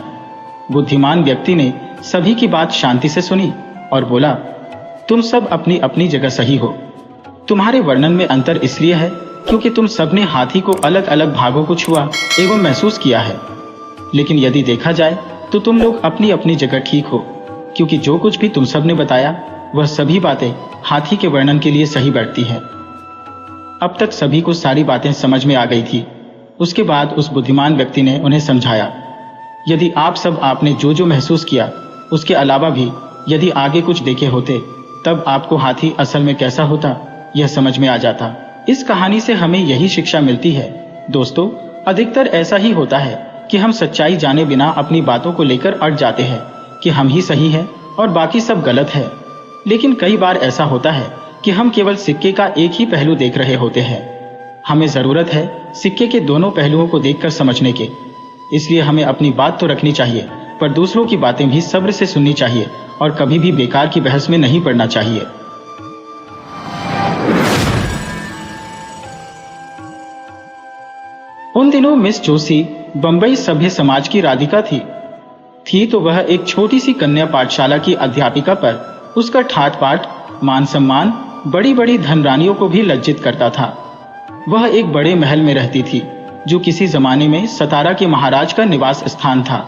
बुद्धिमान व्यक्ति ने सभी की बात शांति से सुनी और बोला, तुम सब अपनी अपनी जगह सही हो। तुम्हारे वर्णन में अंतर इसलिए है क्योंकि तुम सबने हाथी को अलग अलग भागों को छुआ एवं महसूस किया है। लेकिन यदि देखा जाए तो तुम लोग अपनी अपनी जगह ठीक हो, क्योंकि जो कुछ भी तुम सब ने बताया वह सभी बातें हाथी के वर्णन के लिए सही बैठती है। अब तक सभी को सारी बातें समझ में आ गई थी। उसके बाद उस बुद्धिमान व्यक्ति ने उन्हें समझाया, यदि आप सब आपने जो जो महसूस किया उसके अलावा भी यदि आगे कुछ देखे होते तब आपको हाथी असल में कैसा होता यह समझ में आ जाता। इस कहानी से हमें यही शिक्षा मिलती है दोस्तों, अधिकतर ऐसा ही होता है कि हम सच्चाई जाने बिना अपनी बातों को लेकर अड़ जाते हैं कि हम ही सही हैं और बाकी सब गलत है। लेकिन कई बार ऐसा होता है कि हम केवल सिक्के का एक ही पहलू देख रहे होते हैं। हमें जरूरत है सिक्के के दोनों पहलुओं को देखकर समझने के। इसलिए हमें अपनी बात तो रखनी चाहिए, पर दूसरों की बातें भी सब्र से सुननी चाहिए और कभी भी बेकार की बहस में नहीं पड़ना चाहिए। उन दिनों मिस जोशी बंबई सभ्य समाज की राधिका थी तो वह एक छोटी सी कन्या पाठशाला की अध्यापिका पर उसका ठाट बाट, मान सम्मान बड़ी बड़ी धनरानियों को भी लज्जित करता था। वह एक बड़े महल में रहती थी जो किसी जमाने में सतारा के महाराज का निवास स्थान था।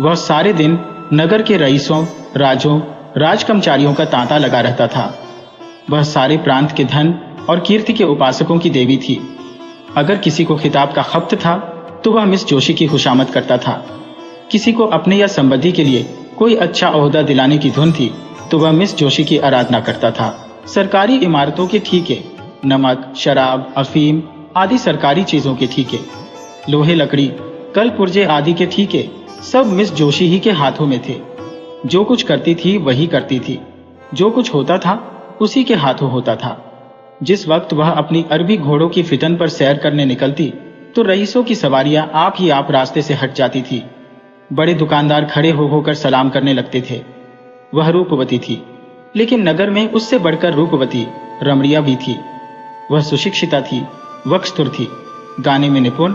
वह सारे दिन नगर के रईसों, राजों, राजकर्मचारियों का तांता लगा रहता था। वह सारे प्रांत के धन और कीर्ति के उपासकों की देवी थी। अगर किसी को खिताब का खप्त था तो वह मिस जोशी की खुशामद करता था। किसी को अपने या संबंधी के लिए कोई अच्छा ओहदा दिलाने की धुन थी तो वह मिस जोशी की आराधना करता था। सरकारी इमारतों के ठीके, नमक, शराब, अफीम आदि सरकारी चीजों के ठीके, लोहे लकड़ी, कल पुर्जे आदि के ठीके सब मिस जोशी ही के हाथों में थे। जो कुछ करती थी वही करती थी, जो कुछ होता था उसी के हाथों होता था। जिस वक्त वह अपनी अरबी घोड़ों की फिटन पर सैर करने निकलती तो रईसों की सवारियां आप ही आप रास्ते से हट जाती थी। बड़े दुकानदार खड़े हो होकर सलाम करने लगते थे। वह रूपवती थी, लेकिन नगर में उससे बढ़कर रूपवती रमणिया भी थी। वह सुशिक्षिता थी, वक्स्तुर थी, गाने में निपुण,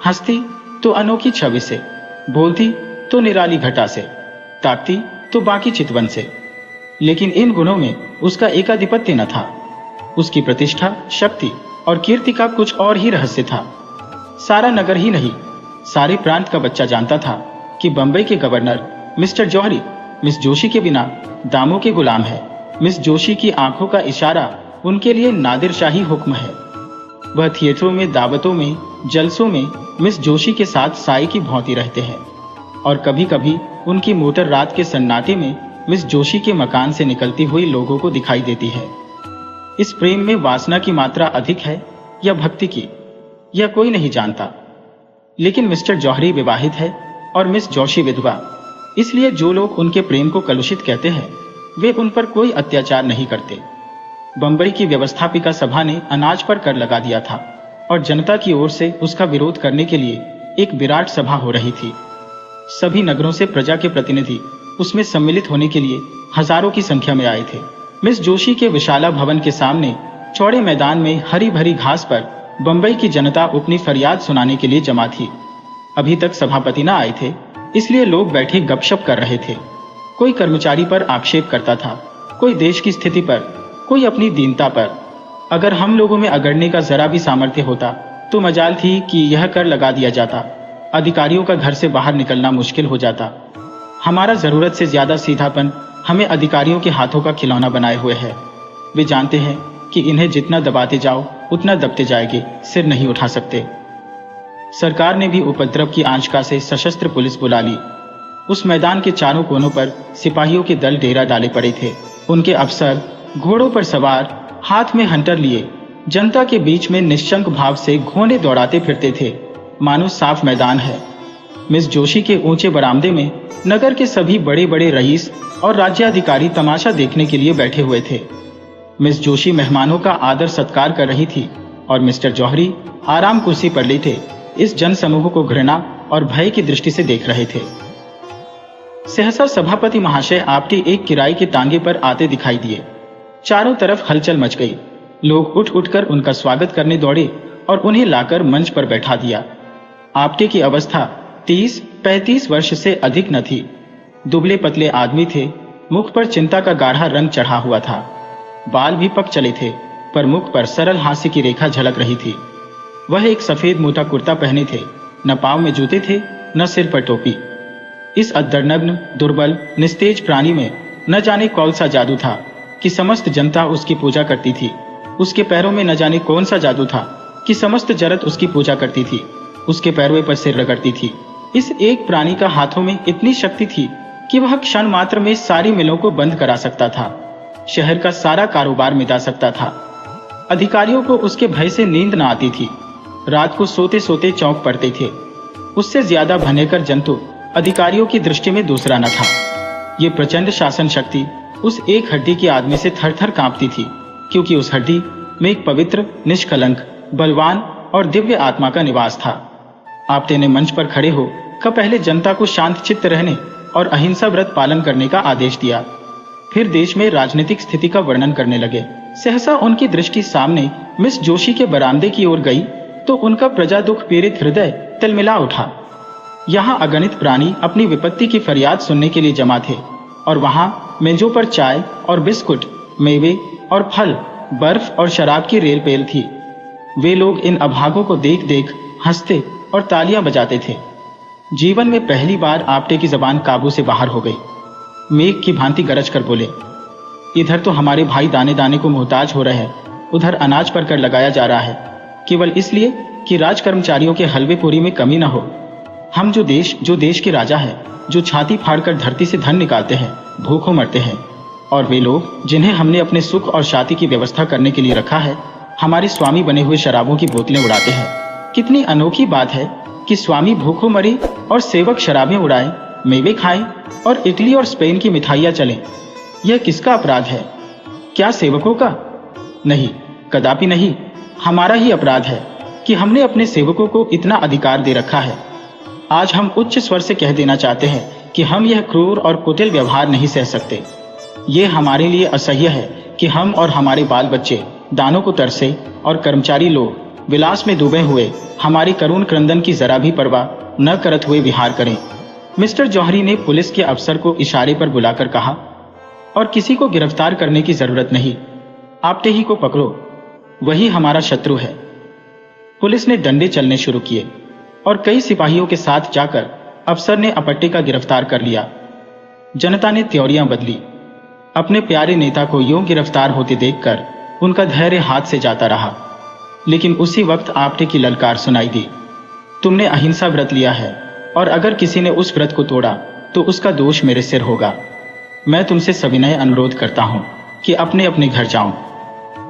हंसती तो अनोखी छवि से, बोलती तो निराली घटा से, ताकती तो बाकी चितवन से। लेकिन इन गुणों में उसका एकाधिपत्य न था। उसकी प्रतिष्ठा, शक्ति और कीर्ति का कुछ और ही रहस्य था। सारा नगर ही नहीं, सारे प्रांत का बच्चा जानता था कि बंबई के गवर्नर मिस्टर जौहरी मिस जोशी के बिना दामों के गुलाम है। मिस जोशी की आंखों का इशारा उनके लिए नादिर शाही हुक्म है। वह थिएटरों में, दावतों में, जलसों में मिस जोशी के साथ साए की भौंती रहते हैं और कभी कभी उनकी मोटर रात के सन्नाटे में मिस जोशी के मकान से निकलती हुई लोगों को दिखाई देती है। इस प्रेम में वासना की मात्रा अधिक है या भक्ति की, यह कोई नहीं जानता। लेकिन मिस्टर जौहरी विवाहित है और मिस जोशी विधवा, इसलिए जो लोग उनके प्रेम को कलुषित कहते हैं वे उन पर कोई अत्याचार नहीं करते। बंबई की व्यवस्थापिका सभा ने अनाज पर कर लगा दिया था और जनता की ओर से उसका विरोध करने के लिए एक विराट सभा हो रही थी। सभी नगरों से प्रजा के प्रतिनिधि उसमें सम्मिलित होने के लिए हजारों की संख्या में आए थे। मिस जोशी के विशाला भवन के सामने चौड़े मैदान में हरी भरी घास पर बंबई की जनता अपनी फरियाद सुनाने के लिए जमा थी। अभी तक सभापति न आए थे, इसलिए लोग बैठे गपशप कर रहे थे। कोई कर्मचारी पर आक्षेप करता था, कोई देश की स्थिति पर, कोई अपनी दीनता पर। अगर हम लोगों में अगड़ने का जरा भी सामर्थ्य होता तो मजाल थी कि यह कर लगा दिया जाता। अधिकारियों का घर से बाहर निकलना मुश्किल हो जाता। हमारा जरूरत से ज्यादा सीधापन हमें अधिकारियों के हाथों का खिलौना बनाए हुए है। वे जानते हैं कि इन्हें जितना दबाते जाओ उतना दबते जाएंगे, सिर नहीं उठा सकते। सरकार ने भी उपद्रव की आशंका से सशस्त्र पुलिस बुला ली। उस मैदान के चारों कोनों पर सिपाहियों के दल डेरा डाले पड़े थे। उनके अफसर घोड़ों पर सवार, हाथ में हंटर लिए, जनता के बीच में निश्चंक भाव से घोड़े दौड़ाते फिरते थे, मानो साफ मैदान है। मिस जोशी के ऊंचे बरामदे में नगर के सभी बड़े बड़े रईस और राज्याधिकारी तमाशा देखने के लिए बैठे हुए थे। मिस जोशी मेहमानों का आदर सत्कार कर रही थी और मिस्टर जौहरी आराम कुर्सी पर लेटे इस जनसमूह को घृणा और भय की दृष्टि से देख रहे थे। सहसा सभापति महाशय आपके एक किराए के टांगे पर आते दिखाई दिए। चारों तरफ हलचल मच गई। लोग उठ उठकर उनका स्वागत करने दौड़े और उन्हें लाकर मंच पर बैठा दिया। आपटे की अवस्था 30-35 वर्ष से अधिक न थी। दुबले पतले आदमी थे। मुख पर चिंता का गाढ़ा रंग चढ़ा हुआ था। बाल भी पक चले थे, पर मुख पर सरल हास्य की रेखा झलक रही थी। वह एक सफेद मोटा कुर्ता पहने थे, न पांव में जूते थे, न सिर पर टोपी। इस अद्दरनग्न, दुर्बल, निस्तेज प्राणी में न जाने कौन सा जादू था कि समस्त जनता उसकी पूजा करती थी। उसके पैरों में न जाने कौन सा जादू था कि समस्त जरत उसकी पूजा करती थी, उसके पैरों पर सिर रगड़ती थी। इस एक प्राणी का हाथों में इतनी शक्ति थी कि वह क्षण मात्र में सारी मिलों को बंद करा सकता था, शहर का सारा कारोबार मिटा सकता था। अधिकारियों को उसके भय से नींद न आती थी, रात को सोते सोते चौंक पड़ते थे। उससे ज्यादा भयंकर जंतु अधिकारियों की दृष्टि में दूसरा न था। ये प्रचंड शासन शक्ति उस एक हड्डी के आदमी से थर थर कांपती थी, क्योंकि उस हड्डी में एक पवित्र, निष्कलंक, बलवान और दिव्य आत्मा का निवास था। आपटे ने मंच पर खड़े हो कर पहले जनता को शांत चित्त रहने और अहिंसा व्रत पालन करने का आदेश दिया। फिर देश में राजनीतिक स्थिति का वर्णन करने लगे। सहसा उनकी दृष्टि सामने मिस जोशी के बरामदे की ओर गई तो उनका प्रजा दुख पीड़ित हृदय तिलमिला उठा। यहाँ अगणित प्राणी अपनी विपत्ति की फरियाद सुनने के लिए जमा थे और वहां मेजों पर चाय और बिस्कुट, मेवे और फल, बर्फ और शराब की रेल पेल थी। वे लोग इन अभागों को देख देख हंसते और तालियां बजाते थे। जीवन में पहली बार आपटे की जबान काबू से बाहर हो गई। मेघ की भांति गरज कर बोले, इधर तो हमारे भाई दाने दाने को मोहताज हो रहे हैं, उधर अनाज पर कर लगाया जा रहा है, केवल इसलिए कि राज कर्मचारियों के हलवे पूरी में कमी न हो। हम जो देश के राजा है, जो छाती फाड़कर धरती से धन निकालते हैं, भूखों मरते हैं, और वे लोग जिन्हें हमने अपने सुख और शांति की व्यवस्था करने के लिए रखा है, हमारे स्वामी बने हुए शराबों की बोतलें उड़ाते हैं। कितनी अनोखी बात है कि स्वामी भूखों मरे और सेवक शराबें उड़ाएं, मेवे खाएं और इटली और स्पेन की मिठाइयां चलें। यह किसका अपराध है? क्या सेवकों का? नहीं, कदापि नहीं। हमारा ही अपराध है कि हमने अपने सेवकों को इतना अधिकार दे रखा है। आज हम उच्च स्वर से कह देना चाहते हैं कि हम यह क्रूर और कुटिल व्यवहार नहीं सह सकते। ये हमारे लिए असह्य है कि हम और हमारे बाल बच्चे दानों को तरसे और कर्मचारी लोग विलास में डूबे हुए हमारी करुण क्रंदन की जरा भी परवाह न करत हुए विहार करें। मिस्टर जौहरी ने पुलिस के अफसर को इशारे पर बुलाकर कहा, और किसी को गिरफ्तार करने की जरूरत नहीं, आपटे ही को पकड़ो, वही हमारा शत्रु है। पुलिस ने डंडे चलने शुरू किए और कई सिपाहियों के साथ जाकर अफसर ने अपट्टे का गिरफ्तार कर लिया। जनता ने त्योरियां बदली। अपने प्यारे नेता को यूं गिरफ्तार होते देखकर उनका धैर्य हाथ से जाता रहा। लेकिन उसी वक्त आपटे की ललकार सुनाई दी, तुमने अहिंसा व्रत लिया है और अगर किसी ने उस व्रत को तोड़ा तो उसका दोष मेरे सिर होगा। मैं तुमसे सविनय अनुरोध करता हूं कि अपने अपने घर जाऊं।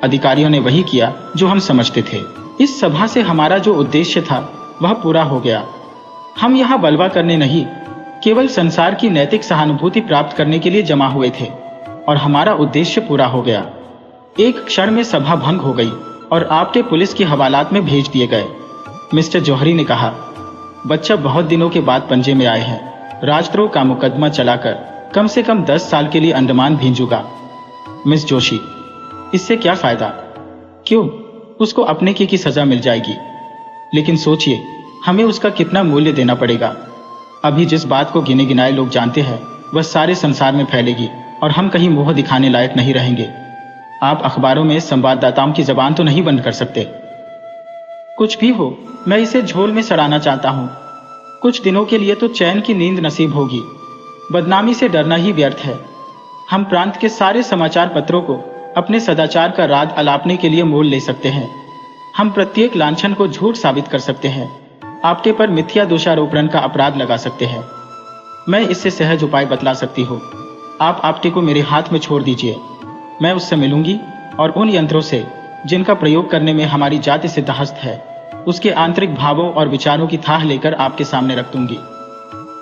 अधिकारियों ने वही किया जो हम समझते थे। इस सभा से हमारा जो उद्देश्य था वह पूरा हो गया। हम यहाँ बलवा करने नहीं, केवल संसार की नैतिक सहानुभूति प्राप्त करने के लिए जमा हुए थे और हमारा उद्देश्य पूरा हो गया। एक क्षण में सभा भंग हो गई और आपटे पुलिस की हवालात में भेज दिए गए। मिस्टर जौहरी ने कहा, बच्चा बहुत दिनों के बाद पंजे में आए हैं, राजद्रोह का मुकदमा चलाकर कम से कम 10 साल के लिए अंडमान भेजूंगा। मिस जोशी, इससे क्या फायदा? क्यों, उसको अपने की सजा मिल जाएगी, लेकिन सोचिए हमें उसका कितना मूल्य देना पड़ेगा। अभी जिस बात को गिने गिनाए लोग जानते हैं वह सारे संसार में फैलेगी और हम कहीं मुंह दिखाने लायक नहीं रहेंगे। आप अखबारों में संवाददाताओं की जबान तो नहीं बंद कर सकते। कुछ भी हो, मैं इसे झोल में सड़ाना चाहता हूं। कुछ दिनों के लिए तो चैन की नींद नसीब होगी। बदनामी से डरना ही व्यर्थ है। हम प्रांत के सारे समाचार पत्रों को अपने सदाचार का राग अलापने के लिए मोल ले सकते हैं। हम प्रत्येक लांछन को झूठ साबित कर सकते हैं। आपटे पर मिथ्या दोषारोपण का अपराध लगा सकते हैं। मैं इससे सहज उपाय बतला सकती हूँ। आप आपटे को मेरे हाथ में छोड़ दीजिए। मैं उससे मिलूंगी और उन यंत्रों से जिनका प्रयोग करने में हमारी जाति सिद्धहस्त है, उसके आंतरिक भावों और विचारों की थाह लेकर आपके सामने रख दूंगी।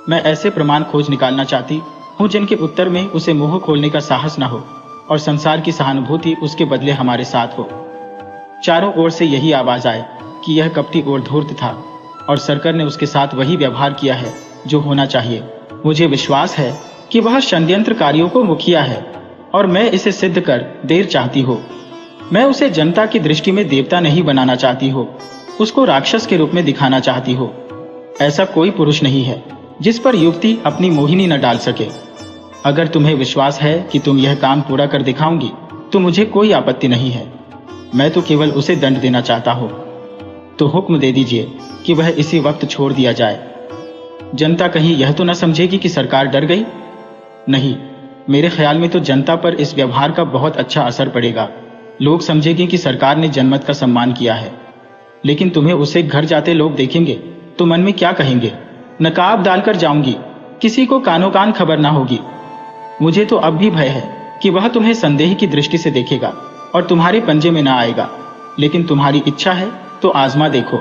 मैं ऐसे प्रमाण खोज निकालना चाहती हूँ जिनके उत्तर में उसे मुंह खोलने का साहस न हो और संसार की सहानुभूति उसके बदले हमारे साथ हो। चारों ओर से यही आवाज आए कि यह कपटी और धूर्त था और सरकार ने उसके साथ वही व्यवहार किया है जो होना चाहिए। मुझे विश्वास है कि वह षड्यंत्रकारियों को मुखिया है और मैं इसे सिद्ध कर देर चाहती हूँ। मैं उसे जनता की दृष्टि में देवता नहीं बनाना चाहती हूँ, उसको राक्षस के रूप में दिखाना चाहती हूँ। ऐसा कोई पुरुष नहीं है जिस पर युवती अपनी मोहिनी न डाल सके। अगर तुम्हें विश्वास है कि तुम यह काम पूरा कर दिखाओगी तो मुझे कोई आपत्ति नहीं है। मैं तो केवल उसे दंड देना चाहता हूँ। तो हुक्म दे दीजिए कि वह इसी वक्त छोड़ दिया जाए। जनता कहीं यह तो न समझेगी कि सरकार डर गई। नहीं, मेरे ख्याल में तो जनता पर इस व्यवहार का बहुत अच्छा असर पड़ेगा। लोग समझेंगे कि सरकार ने जनमत का सम्मान किया है। लेकिन तुम्हें उसे घर जाते लोग देखेंगे तो मन में क्या कहेंगे? नकाब डालकर जाऊंगी, किसी को कानो कान खबर ना होगी। मुझे तो अब भी भय है कि वह तुम्हें संदेह की दृष्टि से देखेगा और तुम्हारे पंजे में ना आएगा। लेकिन तुम्हारी इच्छा है तो आजमा देखो।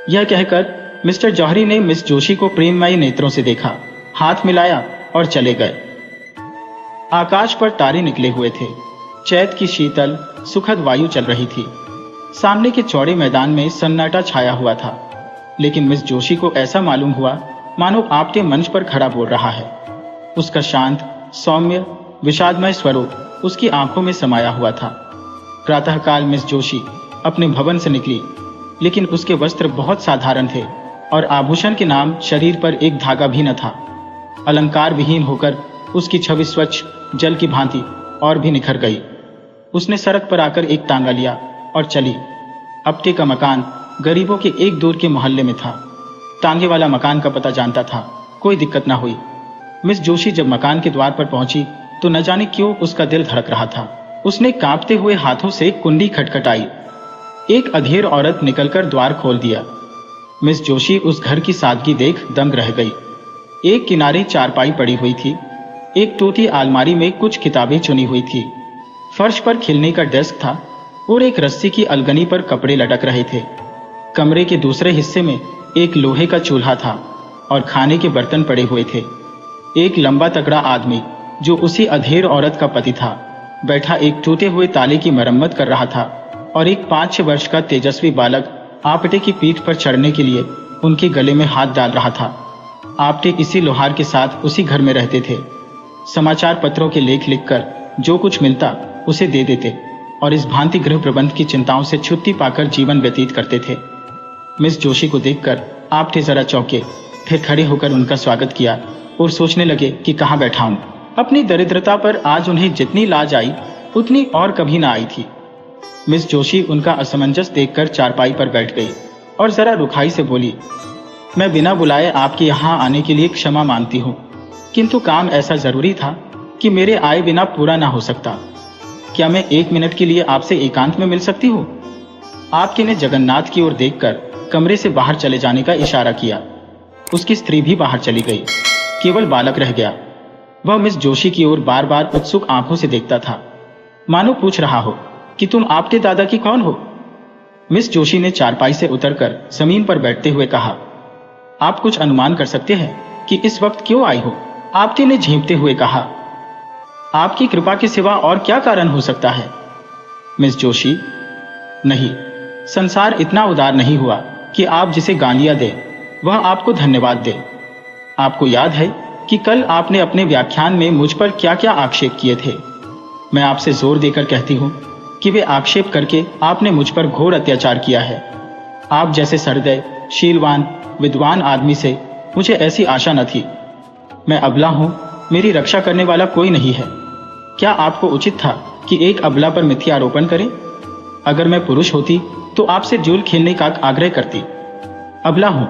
यह कहकर मिस्टर जौहरी ने मिस जोशी को प्रेममयी नेत्रों से देखा, हाथ मिलाया और चले गए। आकाश पर तारे निकले हुए थे। चैत की शीतल सुखद वायु चल रही थी। सामने के चौड़े मैदान में सन्नाटा छाया हुआ था। लेकिन मिस जोशी को ऐसा मालूम हुआ मानो आपटे मंच पर खड़ा बोल रहा है। उसका शांत, सौम्य, विषादमय स्वरूप उसकी आंखों में समाया हुआ था। प्रातःकाल मिस जोशी अपने भवन से निकली, लेकिन उसके वस्त्र बहुत साधारण थे और आभूषण के नाम शरीर पर एक धागा भी न था। अलंकार विहीन होकर उसकी छवि स्वच्छ जल की भांति और भी निखर गई। उसने सड़क पर आकर एक तांगा लिया और चली। अपटे का मकान गरीबों के एक दूर के मोहल्ले में था। तांगे वाला मकान का पता जानता था, कोई दिक्कत ना हुई। मिस जोशी जब मकान के द्वार पर पहुंची तो न जाने क्यों उसका दिल धड़क रहा था। उसने कांपते हुए हाथों से कुंडी खटखटाई। एक अधेड़ औरत निकलकर द्वार खोल दिया। मिस जोशी उस घर की सादगी देख दंग रह गई। एक किनारे चारपाई पड़ी हुई थी, एक टूटी अलमारी में कुछ किताबें चुनी हुई थी। फर्श पर खिलने का डेस्क था और एक रस्सी की अलगनी पर कपड़े लटक रहे थे। कमरे के दूसरे हिस्से में एक लोहे का चूल्हा था और खाने के बर्तन पड़े हुए थे। एक लंबा तगड़ा आदमी, जो उसी अधेड़ औरत का पति था, बैठा एक टूटे हुए ताले की मरम्मत कर रहा था और एक 5-6 वर्ष का तेजस्वी बालक आपटे की पीठ पर चढ़ने के लिए उनके गले में हाथ डाल रहा था। आपटे इसी लोहार के साथ उसी घर में रहते थे। समाचार पत्रों के लेख लिखकर जो कुछ मिलता उसे दे देते और इस भांति गृह प्रबंध की चिंताओं से छुट्टी पाकर जीवन व्यतीत करते थे। मिस जोशी को देखकर आपटे जरा चौंके, फिर खड़े होकर उनका स्वागत किया और सोचने लगे कि कहाँ बैठा हूं। अपनी दरिद्रता पर आज उन्हें जितनी लाज आई उतनी और कभी ना आई थी। मिस जोशी उनका असमंजस देखकर चारपाई पर बैठ गई और जरा रुखाई से बोली, मैं बिना बुलाए आपके यहाँ आने के लिए क्षमा मांगती हूँ, किंतु काम ऐसा जरूरी था कि मेरे आए बिना पूरा ना हो सकता। क्या मैं 1 मिनट के लिए आपसे एकांत में मिल सकती हूँ? आपके ने जगन्नाथ की ओर देखकर कमरे से बाहर चले जाने का इशारा किया। उसकी स्त्री भी बाहर चली गई, केवल बालक रह गया। वह मिस जोशी की ओर बार बार उत्सुक आंखों से देखता था, मानो पूछ रहा हो कि तुम आपके दादा की कौन हो? मिस जोशी ने चारपाई से उतरकर जमीन पर बैठते हुए कहा, आप कुछ अनुमान कर सकते हैं कि इस वक्त क्यों आई हो? आपटे ने झेंपते हुए कहा, आपकी कृपा के सिवा और क्या कारण हो सकता है? मिस जोशी, नहीं, संसार इतना उदार नहीं हुआ कि आप जिसे गालियां दे वह आपको धन्यवाद दे। आपको याद है कि कल आपने अपने व्याख्यान में मुझ पर क्या क्या आक्षेप किए थे। मैं आपसे जोर देकर कहती हूँ कि वे आक्षेप करके आपने मुझ पर घोर अत्याचार किया है। आप जैसे सहृदय, शीलवान, विद्वान आदमी से मुझे ऐसी आशा न थी। मैं अबला हूँ, मेरी रक्षा करने वाला कोई नहीं है। क्या आपको उचित था कि एक अबला पर मिथ्या आरोपण करें? अगर मैं पुरुष होती तो आपसे जुल खेलने का आग्रह करती। अबला हूँ,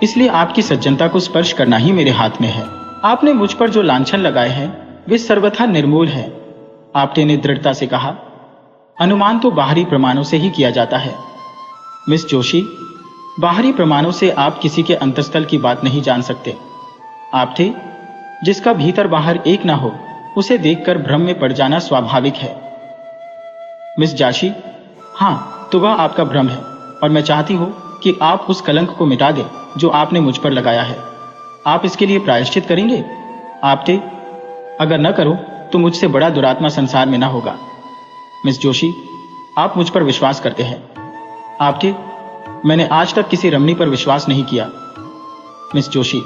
इसलिए आपकी सज्जनता को स्पर्श करना ही मेरे हाथ में है। आपने मुझ पर जो लांछन लगाए हैं वे सर्वथा निर्मूल हैं। आपटे ने दृढ़ता से कहा, अनुमान तो बाहरी प्रमाणों से ही किया जाता है। मिस जोशी, बाहरी प्रमाणों से आप किसी के अंतस्थल की बात नहीं जान सकते। आपटे, जिसका भीतर बाहर एक ना हो उसे देखकर भ्रम में पड़ जाना स्वाभाविक है। मिस जोशी, हाँ, तो वह आपका भ्रम है और मैं चाहती हूँ कि आप उस कलंक को मिटा दें जो आपने मुझ पर लगाया है। आप इसके लिए प्रायश्चित करेंगे? आपटे, अगर न करो तो मुझसे बड़ा दुरात्मा संसार में ना होगा। मिस जोशी, आप मुझ पर विश्वास करते हैं। आपटे, मैंने आज तक किसी रमणी पर विश्वास नहीं किया। मिस जोशी,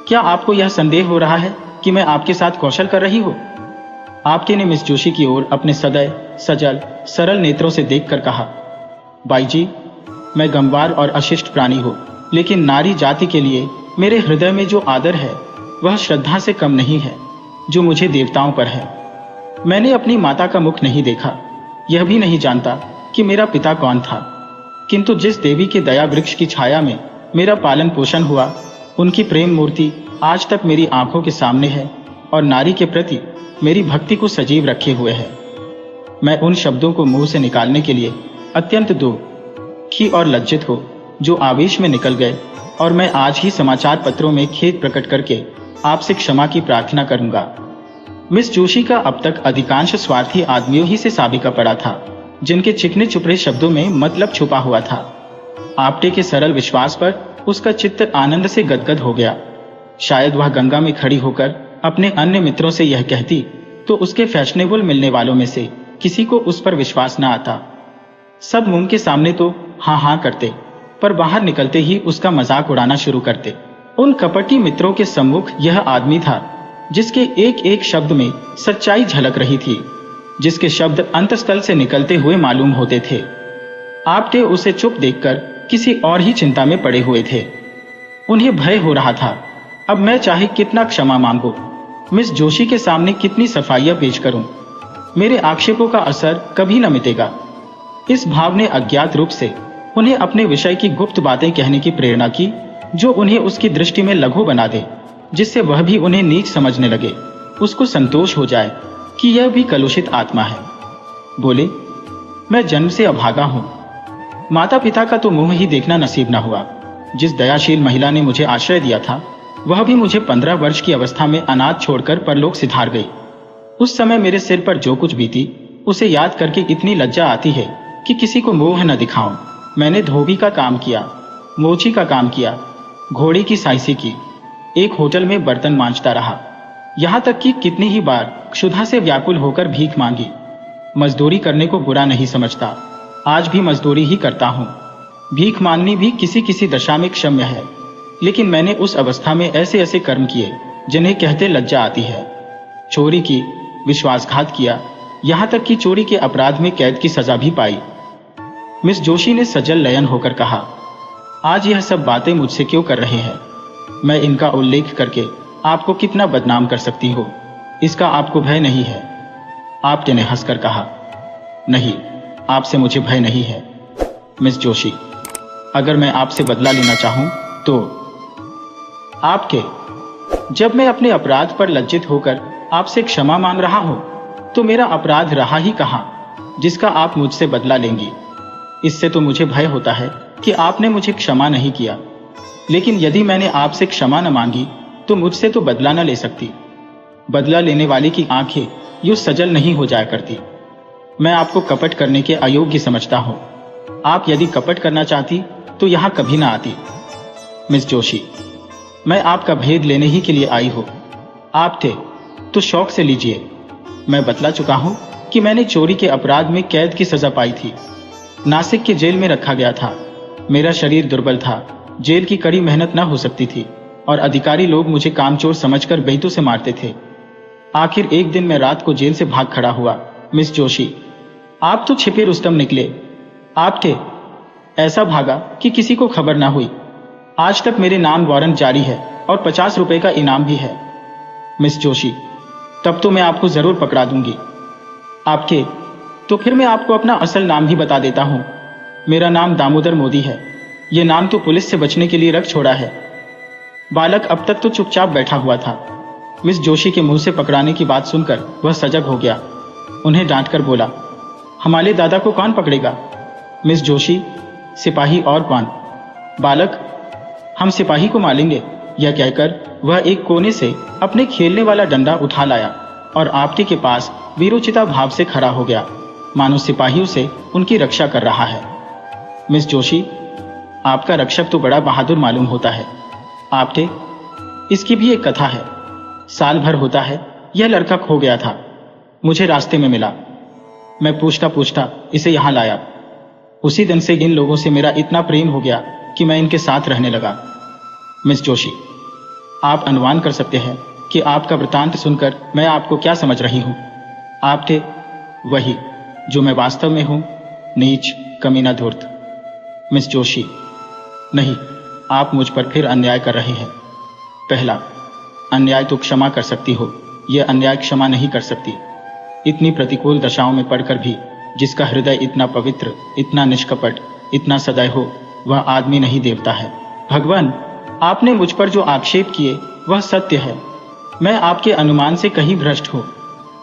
क्या आपको यह संदेह हो रहा है कि मैं आपके साथ कौशल कर रही हूं? आपटे ने मिस जोशी की ओर अपने सदैव सजल सरल नेत्रों से देखकर कहा, बाई जी, मैं गंवार और अशिष्ट प्राणी हूं, लेकिन नारी जाति के लिए मेरे हृदय में जो आदर है वह श्रद्धा से कम नहीं है जो मुझे देवताओं पर है। मैंने अपनी माता का मुख नहीं देखा, यह भी नहीं जानता कि मेरा पिता कौन था, किंतु जिस देवी के दया वृक्ष की छाया में मेरा पालन पोषण हुआ, उनकी प्रेम मूर्ति आज तक मेरी आंखों के सामने है और नारी के प्रति मेरी भक्ति को सजीव रखे हुए है। मैं उन शब्दों को मुंह से निकालने के लिए अत्यंत दुखी और लज्जित हो जो आवेश में निकल गए, और मैं आज ही समाचार पत्रों में खेद प्रकट करके आपसे क्षमा की प्रार्थना करूंगा। मिस जोशी का अब तक अधिकांश स्वार्थी आदमियों ही से साबिका पड़ा था, जिनके चिकने चुपड़े शब्दों में मतलब छुपा हुआ था। आपटे के सरल विश्वास पर उसका चित्त आनंद से गदगद हो गया। शायद वह गंगा में खड़ी होकर अपने अन्य मित्रों से यह कहती तो उसके फैशनेबल मिलने वालों में से किसी को उस पर विश्वास न आता। सब मुंह के सामने तो हाँ हाँ करते, पर बाहर निकलते ही उसका मजाक उड़ाना शुरू करते। उन कपटी मित्रों के सम्मुख यह आदमी था जिसके एक एक शब्द में सच्चाई झलक रही थी, जिसके शब्द अंतस्थल से निकलते हुए मालूम होते थे। आपटे उसे चुप देखकर किसी और ही चिंता में पड़े हुए थे। उन्हें भय हो रहा था, अब मैं चाहे कितना क्षमा मांगू, मिस जोशी के सामने कितनी सफाइयां पेश करूं, मेरे आक्षेपों का असर कभी न मिटेगा। इस भाव ने अज्ञात रूप से उन्हें अपने विषय की गुप्त बातें कहने की प्रेरणा की, जो उन्हें उसकी दृष्टि में लघु बना दे, जिससे वह भी उन्हें नीच समझने लगे। उसको संतोष हो जाए कि यह भी कलुषित आत्मा है। बोले, मैं जन्म से अभागा हूं, माता पिता का तो मुंह ही देखना नसीब न हुआ। जिस दयाशील महिला ने मुझे आश्रय दिया था, वह भी मुझे 15 वर्ष की अवस्था में अनाथ छोड़कर परलोक सिधार गई। उस समय मेरे सिर पर जो कुछ बीती, उसे याद करके इतनी लज्जा आती है कि किसी को मुंह न दिखाऊं। मैंने धोबी का काम किया, मोची का काम किया, घोड़े की साइसी की, एक होटल में बर्तन मांजता रहा, यहाँ तक कि कितनी ही बार क्षुधा से व्याकुल होकर भीख मांगी। मजदूरी करने को बुरा नहीं समझता, आज भी मजदूरी ही करता हूँ। भीख मांगनी भी किसी किसी दशा में क्षम्य है, लेकिन मैंने उस अवस्था में ऐसे ऐसे कर्म किए जिन्हें कहते लज्जा आती है। चोरी की, विश्वासघात किया, यहाँ तक कि चोरी के अपराध में कैद की सजा भी पाई। मिस जोशी ने सजल लयन होकर कहा, आज यह सब बातें मुझसे क्यों कर रहे हैं? मैं इनका उल्लेख करके आपको कितना बदनाम कर सकती हो, इसका आपको भय नहीं है? आपटे ने हंसकर कहा, नहीं, आपसे मुझे भय नहीं है मिस जोशी। अगर मैं आपसे बदला लेना चाहूं तो आपके, जब मैं अपने अपराध पर लज्जित होकर आपसे क्षमा मांग रहा हूं, तो मेरा अपराध रहा ही कहां जिसका आप मुझसे बदला लेंगी? इससे तो मुझे भय होता है कि आपने मुझे क्षमा नहीं किया, लेकिन यदि मैंने आपसे क्षमा न मांगी तो मुझसे तो बदला न ले सकती। बदला लेने वाले की आंखें यूं सजल नहीं हो जाया करती। मैं आपको कपट करने के अयोग्य समझता हूं। आप यदि कपट करना चाहती तो यहां कभी ना आती। मिस जोशी, मैं आपका भेद लेने ही के लिए आई हूं। आप थे तो शौक से लीजिए। मैं बतला चुका हूं कि मैंने चोरी के अपराध में कैद की सजा पाई थी। नासिक के जेल में रखा गया था। मेरा शरीर दुर्बल था, जेल की कड़ी मेहनत न हो सकती थी, और अधिकारी लोग मुझे कामचोर समझकर बेइतों से मारते थे। आखिर एक दिन मैं रात को जेल से भाग खड़ा हुआ। मिस जोशी, आप तो छिपे रुस्तम निकले। आप थे, ऐसा भागा कि किसी को खबर ना हुई। आज तक मेरे नाम वारंट जारी है और 50 रुपए का इनाम भी है। मिस जोशी, तब तो मैं आपको जरूर पकड़ा दूंगी। आपके, तो फिर मैं आपको अपना असल नाम ही बता देता हूं। मेरा नाम दामोदर मोदी है। यह नाम तो पुलिस से बचने के लिए रख छोड़ा है। बालक अब तक तो चुपचाप बैठा हुआ था। मिस जोशी के मुंह से पकड़ाने की बात सुनकर वह सजग हो गया। उन्हें डांटकर बोला, हमारे दादा को कौन पकड़ेगा? मिस जोशी, सिपाही और कौन? बालक, हम सिपाही को मारेंगे। यह कहकर वह एक कोने से अपने खेलने वाला डंडा उठा लाया और आपटे के पास वीरोचिता भाव से खड़ा हो गया, मानो सिपाहियों से उनकी रक्षा कर रहा है। मिस जोशी, आपका रक्षक तो बड़ा बहादुर मालूम होता है। आपटे, इसकी भी एक कथा है। साल भर होता है यह लड़का खो गया था। मुझे रास्ते में मिला। मैं पूछता पूछता इसे यहां लाया। उसी दिन से इन लोगों से मेरा इतना प्रेम हो गया कि मैं इनके साथ रहने लगा। मिस जोशी, आप अनुमान कर सकते हैं कि आपका वृतांत सुनकर मैं आपको क्या समझ रही हूं। आप थे वही जो मैं वास्तव में हूं, नीच, कमीना, धूर्त। मिस जोशी, नहीं, आप मुझ पर फिर अन्याय कर रहे हैं। पहला अन्याय तो क्षमा कर सकती हो, यह अन्याय क्षमा नहीं कर सकती। इतनी प्रतिकूल दशाओं में पड़कर भी जिसका हृदय इतना पवित्र, इतना निष्कपट, इतना सदैव हो, वह आदमी नहीं देवता है। भगवान, आपने मुझ पर जो आक्षेप किए वह सत्य है। मैं आपके अनुमान से कहीं भ्रष्ट हूँ।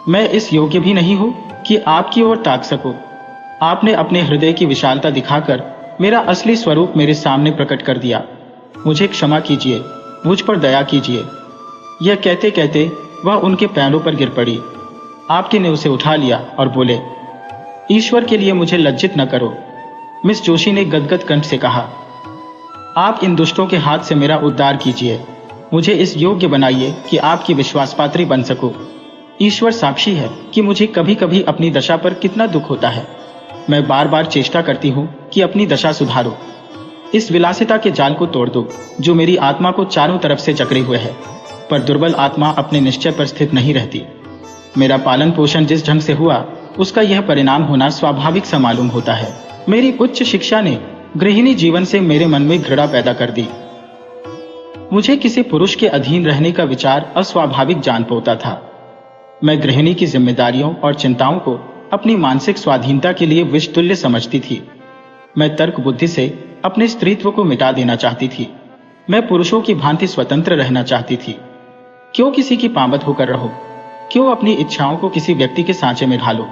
मैं इस योग्य भी नहीं हूँ कि आपकी ओर ताक सकूं। आपने अपने हृदय की विशालता दिखाकर मेरा असली स्वरूप मेरे सामने प्रकट कर दिया। मुझे क्षमा कीजिए, मुझ पर दया कीजिए। यह कहते कहते वह उनके पैरों पर गिर पड़ी। आपके ने उसे उठा लिया और बोले, ईश्वर के लिए मुझे लज्जित न करो। मिस जोशी ने गदगद कंठ से कहा, आप इन दुष्टों के हाथ से मेरा उद्धार कीजिए। मुझे इस योग्य बनाइए कि आपकी विश्वासपात्री बन सकूं। ईश्वर साक्षी है कि मुझे कभी कभी अपनी दशा पर कितना दुख होता है। मैं बार बार चेष्टा करती हूँ कि अपनी दशा सुधारूं, इस विलासिता के जाल को तोड़ दूं जो मेरी आत्मा को चारों तरफ से जकड़े हुए है। पर दुर्बल आत्मा अपने निश्चय पर स्थित नहीं रहती। मेरा पालन पोषण जिस ढंग से हुआ उसका यह परिणाम होना स्वाभाविक सा मालूम होता है। मेरी उच्च शिक्षा ने गृहिणी जीवन से मेरे मन में घृणा पैदा कर दी। मुझे किसी पुरुष के अधीन रहने का विचार अस्वाभाविक जान पड़ता था। मैं गृहिणी की जिम्मेदारियों और चिंताओं को अपनी मानसिक स्वाधीनता के लिए विषतुल्य समझती थी। मैं तर्क बुद्धि से अपने स्त्रीत्व को मिटा देना चाहती थी। मैं पुरुषों की भांति स्वतंत्र रहना चाहती थी। क्यों किसी की पाबंद होकर रहो? क्यों अपनी इच्छाओं को किसी व्यक्ति के सांचे में ढालो?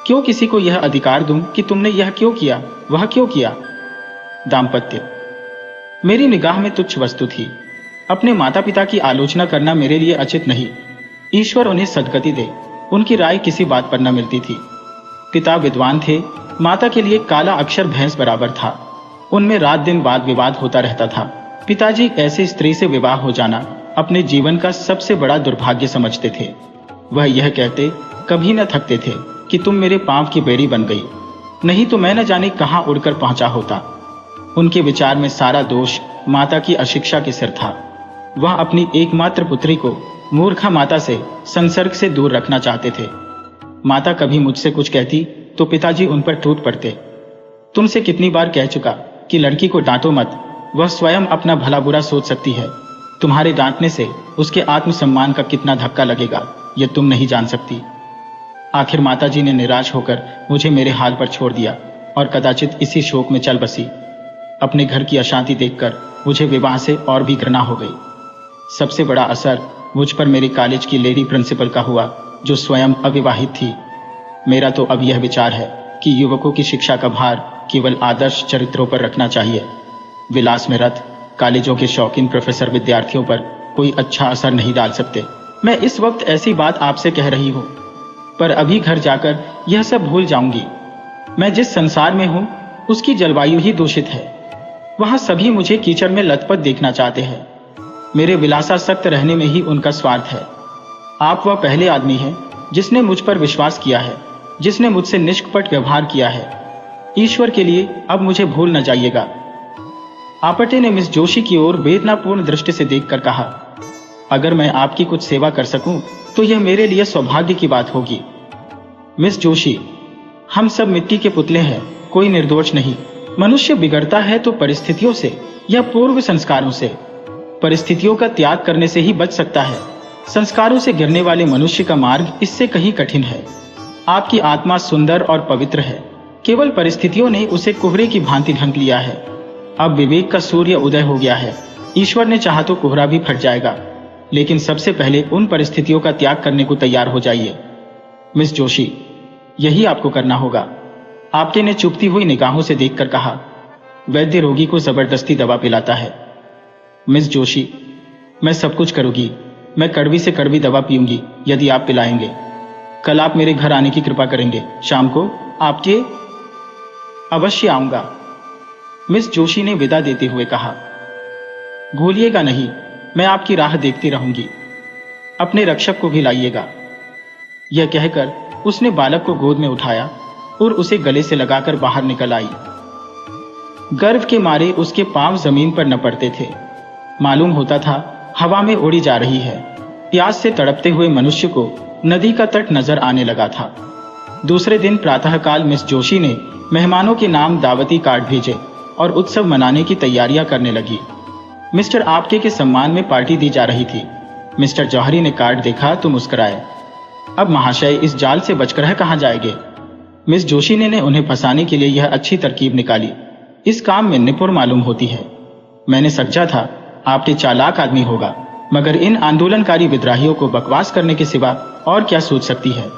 क्यों किसी को यह अधिकार दूं कि तुमने यह क्यों किया, वह क्यों किया? दाम्पत्य मेरी निगाह में तुच्छ वस्तु थी। अपने माता पिता की आलोचना करना मेरे लिए उचित नहीं। ईश्वर उन्हें सद्गति दे, उनकी राय किसी बात पर न मिलती थी। पिता विद्वान थे, माता के लिए काला अक्षर भैंस बराबर था। उनमें रात दिन वाद विवाद होता रहता था। पिताजी ऐसी स्त्री से विवाह हो जाना अपने जीवन का सबसे बड़ा दुर्भाग्य समझते थे। वह यह कहते कभी न थकते थे कि तुम मेरे पांव की बेड़ी बन गई, नहीं तो मैं न जाने कहां उड़कर पहुंचा होता। उनके विचार में सारा दोष माता की अशिक्षा के सिर था। वह अपनी एकमात्र पुत्री को मूर्खा माता से संसर्ग से दूर रखना चाहते थे। माता कभी मुझसे कुछ कहती तो पिताजी उन पर टूट पड़ते। तुमसे कितनी बार कह चुका कि लड़की को डांटो मत, वह स्वयं अपना भला बुरा सोच सकती है। तुम्हारे डांटने से उसके आत्मसम्मान का कितना धक्का लगेगा यह तुम नहीं जान सकती। आखिर माताजी ने निराश होकर मुझे मेरे हाल पर छोड़ दिया और कदाचित इसी शोक में चल बसी। अपने घर की अशांति देखकर मुझे विवाह से और भी घृणा हो गई। सबसे बड़ा असर मुझ पर मेरे कॉलेज की लेडी प्रिंसिपल का हुआ, जो स्वयं अविवाहित थी। मेरा तो अब यह विचार है कि युवकों की शिक्षा का भार केवल आदर्श चरित्रों पर रखना चाहिए। विलास में रत कॉलेजों के शौकीन प्रोफेसर विद्यार्थियों पर कोई अच्छा असर नहीं डाल सकते। मैं इस वक्त ऐसी बात आपसे कह रही हूँ, पर अभी घर जाकर यह सब भूल जाऊंगी। मैं जिस संसार में हूँ उसकी जलवायु ही दूषित है। वहां सभी मुझे कीचड़ में लथपथ देखना चाहते हैं। मेरे विलासासक्त रहने में ही उनका स्वार्थ है। आप वह पहले आदमी हैं जिसने मुझ पर विश्वास किया है, जिसने मुझसे निष्कपट व्यवहार किया है। ईश्वर के लिए अब मुझे भूल न जाइएगा। आपटे ने मिस जोशी की ओर वेदनापूर्ण दृष्टि से देखकर कहा, अगर मैं आपकी कुछ सेवा कर सकूं तो यह मेरे लिए सौभाग्य की बात होगी। मिस जोशी, हम सब मिट्टी के पुतले हैं, कोई निर्दोष नहीं। मनुष्य बिगड़ता है तो परिस्थितियों से या पूर्व संस्कारों से। परिस्थितियों का त्याग करने से ही बच सकता है। संस्कारों से गिरने वाले मनुष्य का मार्ग इससे कहीं कठिन है। आपकी आत्मा सुंदर और पवित्र है, केवल परिस्थितियों ने उसे कोहरे की भांति ढंक लिया है। अब विवेक का सूर्य उदय हो गया है। ईश्वर ने चाहा तो कोहरा भी फट जाएगा, लेकिन सबसे पहले उन परिस्थितियों का त्याग करने को तैयार हो जाइए। मिस जोशी, यही आपको करना होगा। आपटे ने चुभती हुई निगाहों से देखकर कहा, वैद्य रोगी को जबरदस्ती दवा पिलाता है। मिस जोशी, मैं सब कुछ करूंगी। मैं कड़वी से कड़वी दवा पीऊंगी यदि आप पिलाएंगे। कल आप मेरे घर आने की कृपा करेंगे। शाम को आपके अवश्य आऊंगा। मिस जोशी ने विदा देते हुए कहा, भूलिएगा नहीं, मैं आपकी राह देखती रहूंगी। अपने रक्षक को भी लाइएगा। यह कहकर उसने बालक को गोद में उठाया और उसे गले से लगाकर बाहर निकल आई। गर्व के मारे उसके पांव जमीन पर न पड़ते थे। मालूम होता था हवा में उड़ी जा रही है। प्यास से तड़पते हुए मनुष्य को नदी का तट नजर आने लगा था। दूसरे दिन प्रातःकाल मिस जोशी ने मेहमानों के नाम दावती कार्ड भेजे और उत्सव मनाने की तैयारियां करने लगी। मिस्टर आपटे के सम्मान में पार्टी दी जा रही थी। मिस्टर जौहरी ने कार्ड देखा तो मुस्कुराए। अब महाशय इस जाल से बचकर कहां जाएंगे? मिस जोशी ने उन्हें फंसाने के लिए यह अच्छी तरकीब निकाली। इस काम में निपुण मालूम होती है। मैंने सोचा था आपटे चालाक आदमी होगा। मगर इन आंदोलनकारी विद्रोहियों को बकवास करने के सिवा और क्या सोच सकती है।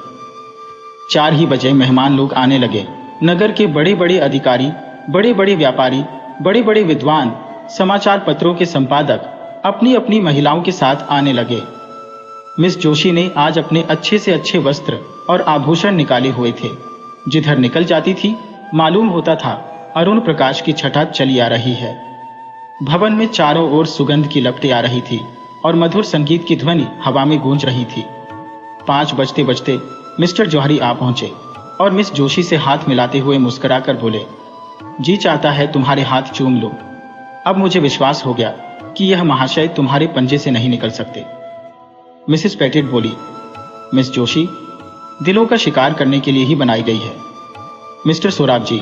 4 ही बजे मेहमान लोग आने लगे। नगर के बड़े बड़े अधिकारी, बड़े बड़े व्यापारी, बड़े बड़े विद्वान, समाचार पत्रों के संपादक अपनी अपनी महिलाओं के साथ आने लगे। मिस जोशी ने आज अपने अच्छे से अच्छे वस्त्र और आभूषण निकाले हुए थे। जिधर निकल जाती थी मालूम होता था अरुण प्रकाश की छटा चली आ रही है। भवन में चारों ओर सुगंध की लपटें आ रही थी और मधुर संगीत की ध्वनि हवा में गूंज रही थी। 5 बजते बजते मिस्टर जौहरी आ पहुंचे और मिस जोशी से हाथ मिलाते हुए मुस्कुराकर बोले, जी चाहता है तुम्हारे हाथ चूम लो। अब मुझे विश्वास हो गया कि यह महाशय तुम्हारे पंजे से नहीं निकल सकते। मिसेस पेटिट बोली, मिस जोशी दिलों का शिकार करने के लिए ही बनाई गई है। मिस्टर सोराब जी,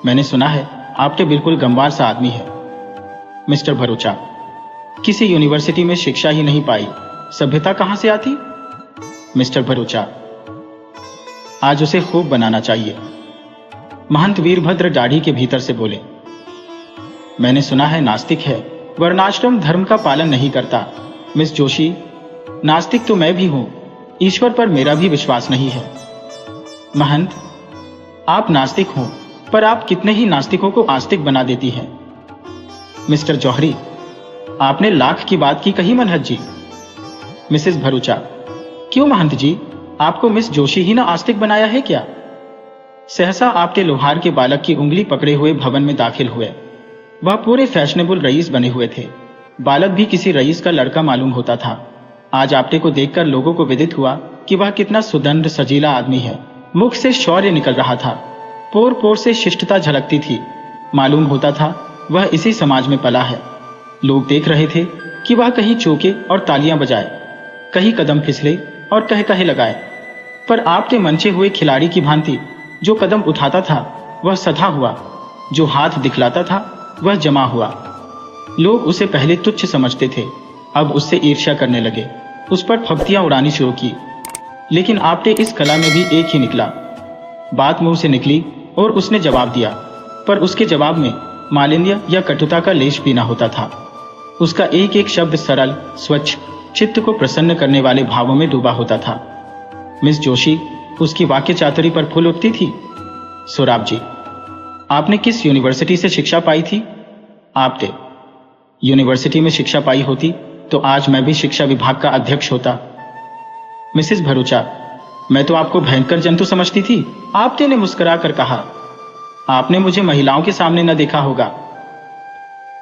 मैंने सुना है आपके बिल्कुल गंवार सा आदमी है। मिस्टर भरोचा, किसी यूनिवर्सिटी में शिक्षा ही नहीं पाई, सभ्यता कहां से आती। मिस्टर भरोचा, आज उसे खूब बनाना चाहिए। महंत वीरभद्र दाढ़ी के भीतर से बोले, मैंने सुना है नास्तिक है, वर्णाश्रम धर्म का पालन नहीं करता। मिस जोशी, नास्तिक तो मैं भी हूं, ईश्वर पर मेरा भी विश्वास नहीं है। महंत, आप नास्तिक हो पर आप कितने ही नास्तिकों को आस्तिक बना देती हैं। मिस्टर जौहरी, आपने लाख की बात की कही मनहत जी। मिसेस भरूचा, क्यों महंत जी, आपको मिस जोशी ही ना आस्तिक बनाया है क्या। सहसा आपके लोहार के बालक की उंगली पकड़े हुए भवन में दाखिल हुए। वह पूरे फैशनेबल रईस बने हुए थे। बालक भी किसी रईस का लड़का मालूम होता था। आज आपटे को देखकर लोगों को विदित हुआ कि वह कितना सुदंड सजीला आदमी है। मुख से शौर्य निकल रहा था, पोर पोर से शिष्टता झलकती थी। मालूम होता था वह इसी समाज में पला है। लोग देख रहे थे कि वह कहीं चौके और तालियां बजाए, कहीं कदम फिसले और कह कहे लगाए, पर आपके मंचे हुए खिलाड़ी की भांति जो कदम उठाता था वह सधा हुआ, जो हाथ दिखलाता था वह जमा हुआ। लोग उसे पहले तुच्छ समझते थे, अब उससे ईर्ष्या करने लगे, उस पर फब्तियां उड़ानी शुरू की। लेकिन आपटे इस कला में भी एक ही निकला। बात मुंह से निकली और उसने जवाब दिया, पर उसके जवाब में मालिन्य या कटुता का लेश भी ना होता था। उसका एक एक शब्द सरल, स्वच्छ, चित्त को प्रसन्न करने वाले भावों में डूबा होता था। मिस जोशी उसकी वाक्य चातुरी पर फूल उठती थी। सोराब जी, आपने किस यूनिवर्सिटी से शिक्षा पाई थी। आपटे, यूनिवर्सिटी में शिक्षा पाई होती तो आज मैं भी शिक्षा विभाग का अध्यक्ष होता। मिसेस भरूचा, मैं तो आपको भयंकर जंतु समझती थी। आपटे ने मुस्कुराकर कहा, आपने मुझे महिलाओं के सामने न देखा होगा।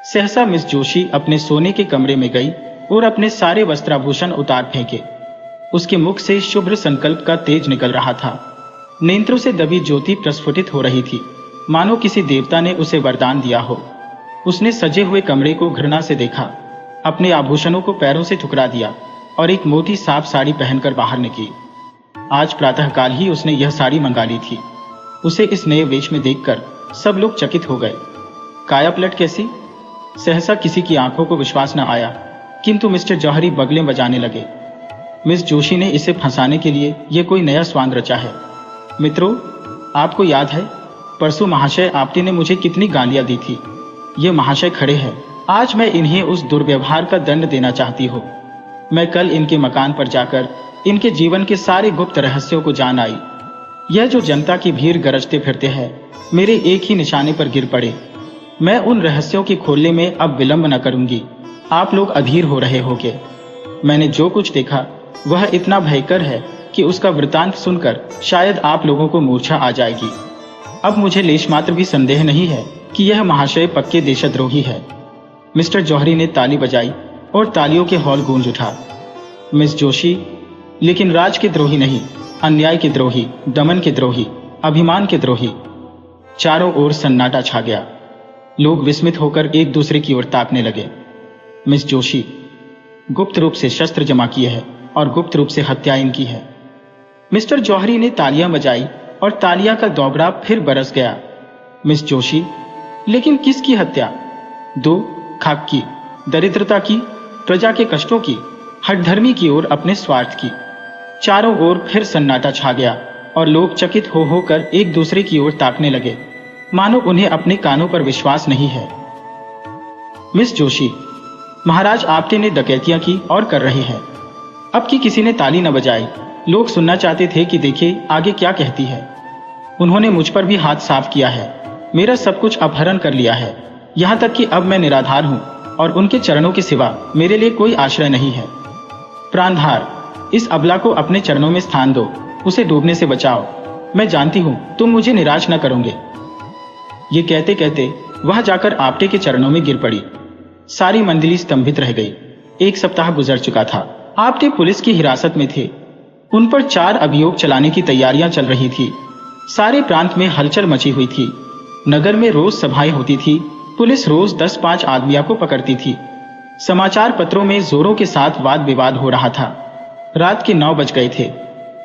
सहसा मिस जोशी अपने सोने के कमरे में गई और अपने सारे वस्त्राभूषण उतार फेंके। उसके मुख से शुभ्र संकल्प का तेज निकल रहा था। नेत्रों से दबी ज्योति प्रस्फुटित हो रही थी, मानो किसी देवता ने उसे वरदान दिया हो। उसने सजे हुए कमरे को घृणा से देखा, अपने आभूषणों को पैरों से ठुकरा दिया और एक मोटी साफ साड़ी पहनकर बाहर निकली। आज प्रातःकाल ही उसने यह साड़ी मंगा ली थी। उसे इस नए वेश में देखकर सब लोग चकित हो गए। काया पलट कैसी। सहसा किसी की आंखों को विश्वास न आया, किंतु मिस्टर जौहरी बगलें बजाने लगे। मिस जोशी ने इसे फंसाने के लिए यह कोई नया स्वांग रचा है। मित्रों, आपको याद है परसों महाशय आपटे ने मुझे कितनी गालियां दी थी। ये महाशय खड़े हैं, आज मैं इन्हें उस दुर्व्यवहार का दंड देना चाहती हूँ। मैं कल इनके मकान पर जाकर इनके जीवन के सारे गुप्त रहस्यों को जान आई। यह जो जनता की भीड़ गरजते फिरते हैं, मेरे एक ही निशाने पर गिर पड़े। मैं उन रहस्यों के खोलने में अब विलंब न करूंगी। आप लोग अधीर हो रहे होंगे। मैंने जो कुछ देखा वह इतना भयंकर है कि उसका वृतांत सुनकर शायद आप लोगों को मूर्छा आ जाएगी। अब मुझे लेश मात्र भी संदेह नहीं है कि यह महाशय पक्के देशद्रोही है। मिस्टर जौहरी ने ताली बजाई और तालियों के हॉल गूंज उठा। मिस जोशी, लेकिन राज के द्रोही नहीं, अन्याय के द्रोही, दमन के द्रोही, अभिमान के द्रोही। चारों ओर सन्नाटा छा गया। लोग विस्मित होकर एक दूसरे की ओर ताकने लगे। मिस जोशी, गुप्त रूप से शस्त्र जमा किए हैं और गुप्त रूप से हत्या इनकी है। मिस्टर जौहरी ने तालियां बजाई और तालियां का दोगड़ा फिर बरस गया। मिस जोशी, लेकिन किसकी हत्या। दो, खाक की, दरिद्रता की, प्रजा के कष्टों की, हठधर्मी की ओर अपने स्वार्थ की। चारों ओर फिर सन्नाटा छा गया और लोग चकित हो होकर एक दूसरे की ओर ताकने लगे, मानो उन्हें अपने कानों पर विश्वास नहीं है। मिस जोशी, महाराज आपटे ने डकैतियां की और कर रहे हैं। अब की किसी ने ताली न बजाई। लोग सुनना चाहते थे कि देखिए आगे क्या कहती है। उन्होंने मुझ पर भी हाथ साफ किया है, मेरा सब कुछ अपहरण कर लिया है, यहाँ तक कि अब मैं निराधार हूँ और उनके चरणों के सिवा मेरे लिए कोई आश्रय नहीं है। प्राणधार, इस अबला को अपने चरणों में स्थान दो, उसे डूबने से बचाओ। मैं जानती हूँ तुम मुझे निराश न करोगे। ये कहते कहते वह जाकर आपटे के चरणों में गिर पड़ी। सारी मंडली स्तंभित रह गई। 1 सप्ताह गुजर चुका था। आपटे पुलिस की हिरासत में थे। उन पर 4 अभियोग चलाने की तैयारियां चल रही थी। सारे प्रांत में हलचल मची हुई थी। नगर में रोज सभाएं होती थी। पुलिस रोज 10-5 आदमियों को पकड़ती थी। समाचार पत्रों में जोरों के साथ वाद विवाद हो रहा था। रात के 9 बज गए थे।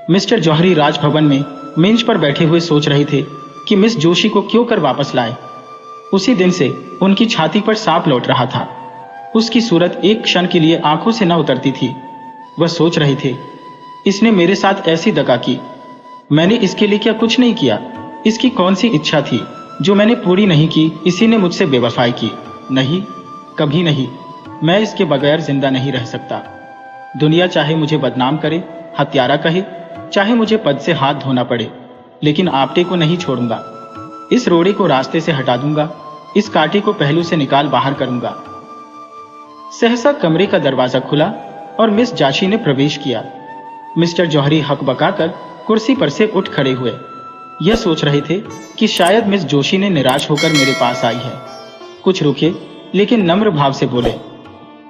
मिस्टर जौहरी राजभवन में मेज पर बैठे हुए सोच रहे थे कि मिस जोशी को क्यों कर वापस लाए। उसी दिन से उनकी छाती पर सांप लौट रहा था। उसकी सूरत एक क्षण के लिए आंखों से न उतरती थी। वह सोच रहे थे, इसने मेरे साथ ऐसी दगा की, मैंने इसके लिए क्या कुछ नहीं किया। इसकी कौन सी इच्छा थी जो मैंने पूरी नहीं की। इसी ने मुझसे बेवफाई की। नहीं, कभी नहीं। मैं इसके बगैर जिंदा नहीं रह सकता। दुनिया चाहे मुझे बदनाम करे, हत्यारा कहे, चाहे मुझे पद से हाथ धोना पड़े, लेकिन आपटे को नहीं छोड़ूंगा। इस रोड़े को रास्ते से हटा दूंगा। इस कांटे को पहलू से निकाल बाहर करूंगा। सहसा कमरे का दरवाजा खुला और मिस जाशी ने प्रवेश किया। मिस्टर जौहरी हकबकाकर कुर्सी पर से उठ खड़े हुए। यह सोच रहे थे कि शायद मिस जोशी ने निराश होकर मेरे पास आई है। कुछ रुके, लेकिन नम्र भाव से बोले,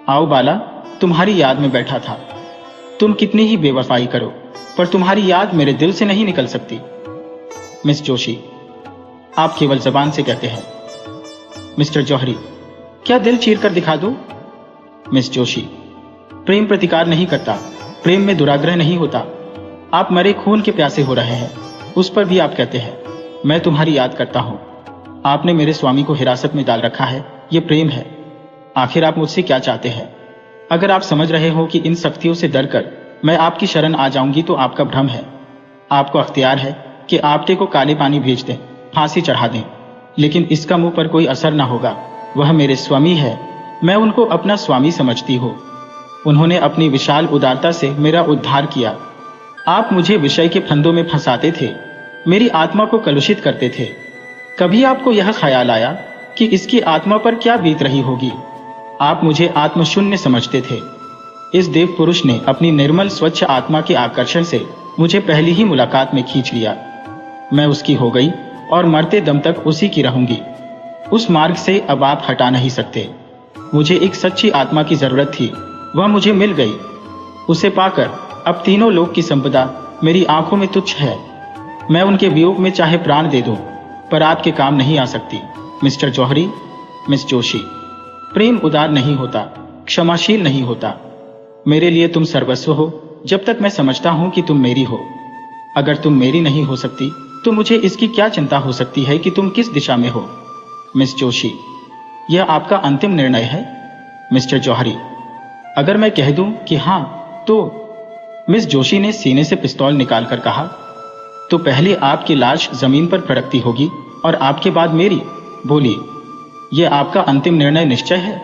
आओ बाला, तुम्हारी याद में बैठा था। तुम कितनी ही बेवफाई करो, पर तुम्हारी याद मेरे दिल से नहीं निकल सकती। मिस जोशी, आप केवल जबान से कहते हैं। मिस्टर जौहरी, क्या दिल चीर कर दिखा दूं? मिस जोशी, प्रेम प्रतिकार नहीं करता, प्रेम में दुराग्रह नहीं होता। आप मरे खून के प्यासे हो रहे हैं, उस पर भी आप कहते हैं मैं तुम्हारी याद करता हूं। आपने मेरे स्वामी को हिरासत में डाल रखा है, ये प्रेम है। आखिर आप मुझसे क्या चाहते हैं? अगर आप समझ रहे हो कि इन सख्तियों से डरकर मैं आपकी शरण आ जाऊंगी तो आपका भ्रम है। आपको अख्तियार है कि आपटे को काले पानी भेज दें, फांसी चढ़ा दें, लेकिन इसका मुंह पर कोई असर ना होगा। वह मेरे स्वामी है, मैं उनको अपना स्वामी समझती हूँ। उन्होंने अपनी विशाल उदारता से मेरा उद्धार किया। आप मुझे विषय के फंदों में फंसाते थे, मेरी आत्मा को कलुषित करते थे। कभी आपको यह ख्याल आया कि इसकी आत्मा पर क्या बीत रही होगी? आप मुझे आत्मशून्य समझते थे। इस देव पुरुष ने अपनी निर्मल स्वच्छ आत्मा के आकर्षण से मुझे पहली ही मुलाकात में खींच लिया। मैं उसकी हो गई और मरते दम तक उसी की रहूंगी। उस मार्ग से अब आप हटा नहीं सकते। मुझे एक सच्ची आत्मा की जरूरत थी, वह मुझे मिल गई। उसे पाकर अब तीनों लोक की संपदा मेरी आंखों में तुच्छ है। मैं उनके वियोग में चाहे प्राण दे दूं, पर आपके काम नहीं आ सकती। मिस्टर जौहरी, मिस जोशी, प्रेम उदार नहीं होता, क्षमाशील नहीं होता। मेरे लिए तुम सर्वस्व हो जब तक मैं समझता हूं कि तुम मेरी हो। अगर तुम मेरी नहीं हो सकती तो मुझे इसकी क्या चिंता हो सकती है कि तुम किस दिशा में हो। मिस जोशी, यह आपका अंतिम निर्णय है? मिस्टर जौहरी, अगर मैं कह दूं कि हां तो? मिस जोशी ने सीने से पिस्तौल निकालकर कहा, तो पहले आपकी लाश जमीन पर फड़कती होगी और आपके बाद मेरी। बोलिए, यह आपका अंतिम निर्णय निश्चय है?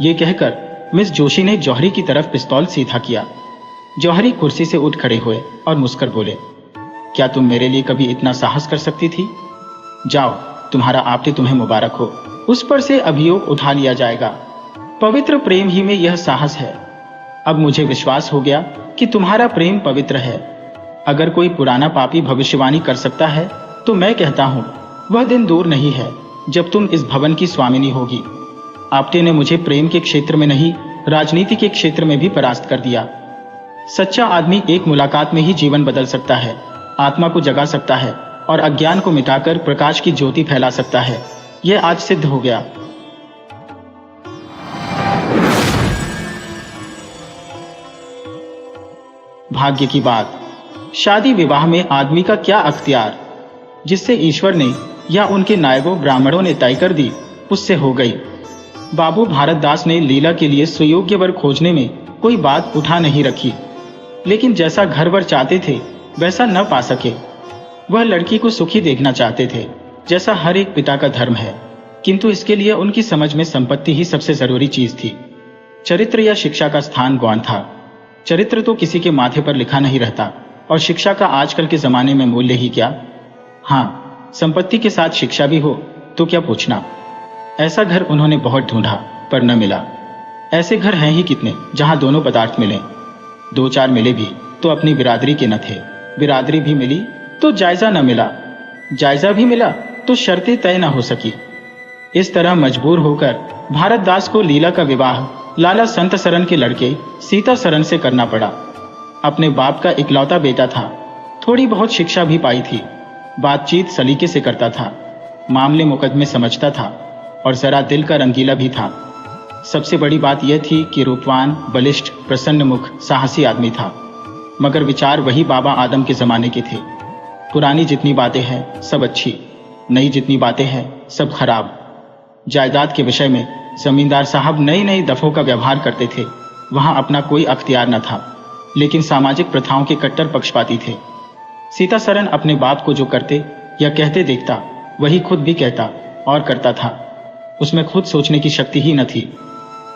यह कहकर मिस जोशी ने जौहरी की तरफ पिस्तौल सीधा किया। जौहरी कुर्सी से उठ खड़े हुए और मुस्कुर बोले, क्या तुम मेरे लिए कभी इतना साहस कर सकती थी? जाओ, तुम्हारा आपटे तुम्हें मुबारक हो। उस पर से अभियोग उठा लिया जाएगा। पवित्र प्रेम ही में यह साहस है। अब मुझे विश्वास हो गया कि तुम्हारा प्रेम पवित्र है। अगर कोई पुराना पापी भविष्यवाणी कर सकता है तो मैं कहता हूं वह दिन दूर नहीं है जब तुम इस भवन की स्वामिनी होगी। आपटे ने मुझे प्रेम के क्षेत्र में नहीं, राजनीति के क्षेत्र में भी परास्त कर दिया। सच्चा आदमी एक मुलाकात में ही जीवन बदल सकता है, आत्मा को जगा सकता है और अज्ञान को मिटाकर प्रकाश की ज्योति फैला सकता है। यह आज सिद्ध हो गया। भाग्य की बात, शादी विवाह में आदमी का क्या अख्तियार, जिससे ईश्वर ने या उनके नायकों ब्राह्मणों ने तय कर दी, उससे हो गई। बाबू भारतदास ने लीला के लिए सुयोग्य वर खोजने में कोई बात उठा नहीं रखी, लेकिन जैसा घर वर चाहते थे वैसा न पा सके। वह लड़की को सुखी देखना चाहते थे, जैसा हर एक पिता का धर्म है, किंतु इसके लिए उनकी समझ में संपत्ति ही सबसे जरूरी चीज थी। चरित्र या शिक्षा का स्थान गौण था। चरित्र तो किसी के माथे पर लिखा नहीं रहता, और शिक्षा का आजकल के जमाने में मूल्य ही क्या। हाँ, संपत्ति के साथ शिक्षा भी हो तो क्या पूछना। ऐसा घर उन्होंने बहुत ढूंढा पर न मिला। ऐसे घर हैं ही कितने जहां दोनों पदार्थ मिले। 2-4 मिले भी तो अपनी बिरादरी के न थे। बिरादरी भी मिली तो जायजा न मिला। जायजा भी मिला तो शर्तें तय न हो सकी। इस तरह मजबूर होकर भारत दास को लीला का विवाह लाला संत सरन के लड़के सीता सरन से करना पड़ा। अपने बाप का इकलौता बेटा था। थोड़ी बहुत शिक्षा भी पाई थी। बातचीत सलीके से करता था। मामले मुकदमे समझता था और जरा दिल का रंगीला भी था। सबसे बड़ी बात यह थी कि रूपवान, बलिष्ठ, प्रसन्न मुख, साहसी आदमी था। मगर विचार वही बाबा आदम के जमाने के थे। पुरानी जितनी बातें हैं सब अच्छी, नई जितनी बातें हैं सब खराब। जायदाद के विषय में जमींदार साहब नई नई दफों का व्यवहार करते थे। वहां अपना कोई अख्तियार न था, लेकिन सामाजिक प्रथाओं के कट्टर पक्षपाती थे। सीता सरन अपने बाप को जो करते या कहते देखता वही खुद भी कहता और करता था। उसमें खुद सोचने की शक्ति ही न थी।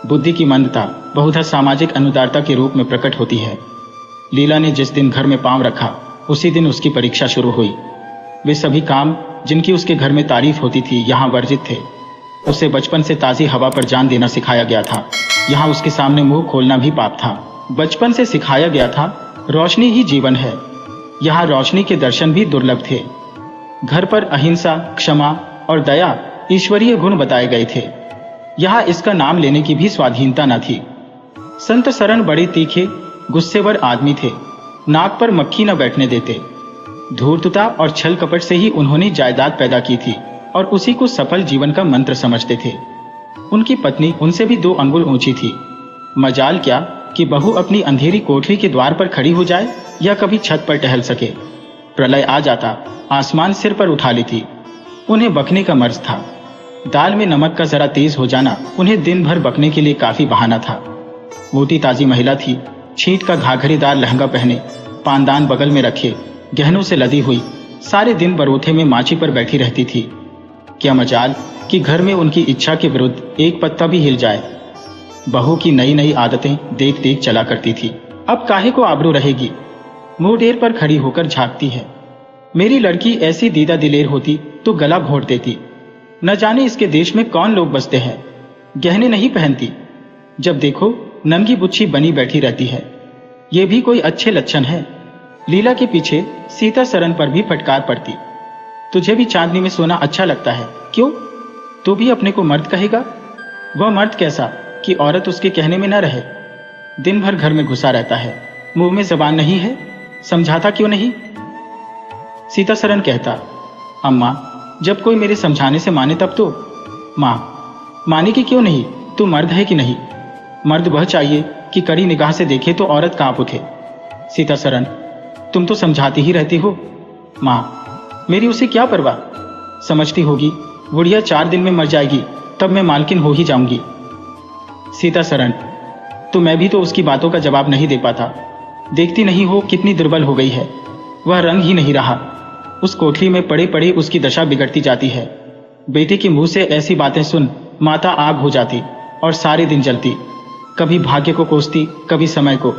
बुद्धि की मंदता बहुधा सामाजिक अनुदारता के रूप में प्रकट होती है। लीला ने जिस दिन घर में पांव रखा उसी दिन उसकी परीक्षा शुरू हुई। वे सभी काम जिनकी उसके घर में तारीफ होती थी यहाँ वर्जित थे। उसे बचपन से ताज़ी हवा पर जान देना सिखाया गया था। यहाँ उसके सामने मुंह खोलना भी पाप था। बचपन से सिखाया गया था रोशनी ही जीवन है। यहाँ रोशनी के दर्शन भी दुर्लभ थे। घर पर अहिंसा, क्षमा और दया ईश्वरीय गुण बताए गए थे। यहाँ इसका नाम लेने की भी स्वाधीनता न थी। संत सरन बड़े तीखे, गुस्सेवर आदमी थे। नाक पर मक्खी न बैठने देते। धूर्तता और छल कपट से ही उन्होंने जायदाद पैदा की थी और उसी को सफल जीवन का मंत्र समझते थे। उनकी पत्नी उनसे भी 2 अंगुल ऊंची थी। मजाल क्या कि बहू अपनी अंधेरी कोठरी के द्वार पर खड़ी हो जाए या कभी छत पर टहल सके। प्रलय आ जाता, आसमान सिर पर उठा लेती। उन्हें बकने का मर्ज था। दाल में नमक का जरा तेज हो जाना उन्हें दिन भर बकने के लिए काफी बहाना था। मोटी ताजी महिला थी। छींट का घाघरेदार लहंगा पहने, पानदान बगल में रखे, गहनों से लदी हुई, सारे दिन बरोथे में माची पर बैठी रहती थी। क्या मजाल कि घर में उनकी इच्छा के विरुद्ध एक पत्ता भी हिल जाए। बहू की नई नई आदतें देख देख चला करती थी। अब काहे को आबरू रहेगी। मुंह ढेर पर खड़ी होकर झांकती है। मेरी लड़की ऐसी दीदा दिलेर होती तो गला घोंट देती। न जाने इसके देश में कौन लोग बसते हैं। गहने नहीं पहनती, जब देखो नंगी बुच्छी बनी बैठी रहती है। ये भी कोई अच्छे लक्षण है। लीला के पीछे सीता सरन पर भी फटकार पड़ती। तुझे भी चांदनी में सोना अच्छा लगता है, क्यों? तू भी अपने को मर्द कहेगा? वह मर्द कैसा कि औरत उसके कहने में न रहे। दिन भर घर में घुसा रहता है, मुंह में जबान नहीं है, समझाता क्यों नहीं? सीता सरन कहता, अम्मा जब कोई मेरे समझाने से माने तब तो। माँ माने कि क्यों नहीं, तू मर्द है कि नहीं? मर्द वह चाहिए कि कड़ी निगाह से देखे तो औरत कांप उठे। सीता सरन, तुम तो समझाती ही रहती हो। माँ मेरी उसे क्या परवाह, समझती होगी बुढ़िया 4 दिन में मर जाएगी, तब मैं मालकिन हो ही जाऊंगी। सीता सरन, तो मैं भी तो उसकी बातों का जवाब नहीं दे पाता। देखती नहीं हो कितनी दुर्बल हो गई है। वह रंग ही नहीं रहा। उस कोठरी में पड़े पड़े उसकी दशा बिगड़ती जाती है। बेटे के मुंह से ऐसी बातें सुन माता आग हो जाती और सारे दिन जलती। कभी भाग्य को कोसती, कभी समय को।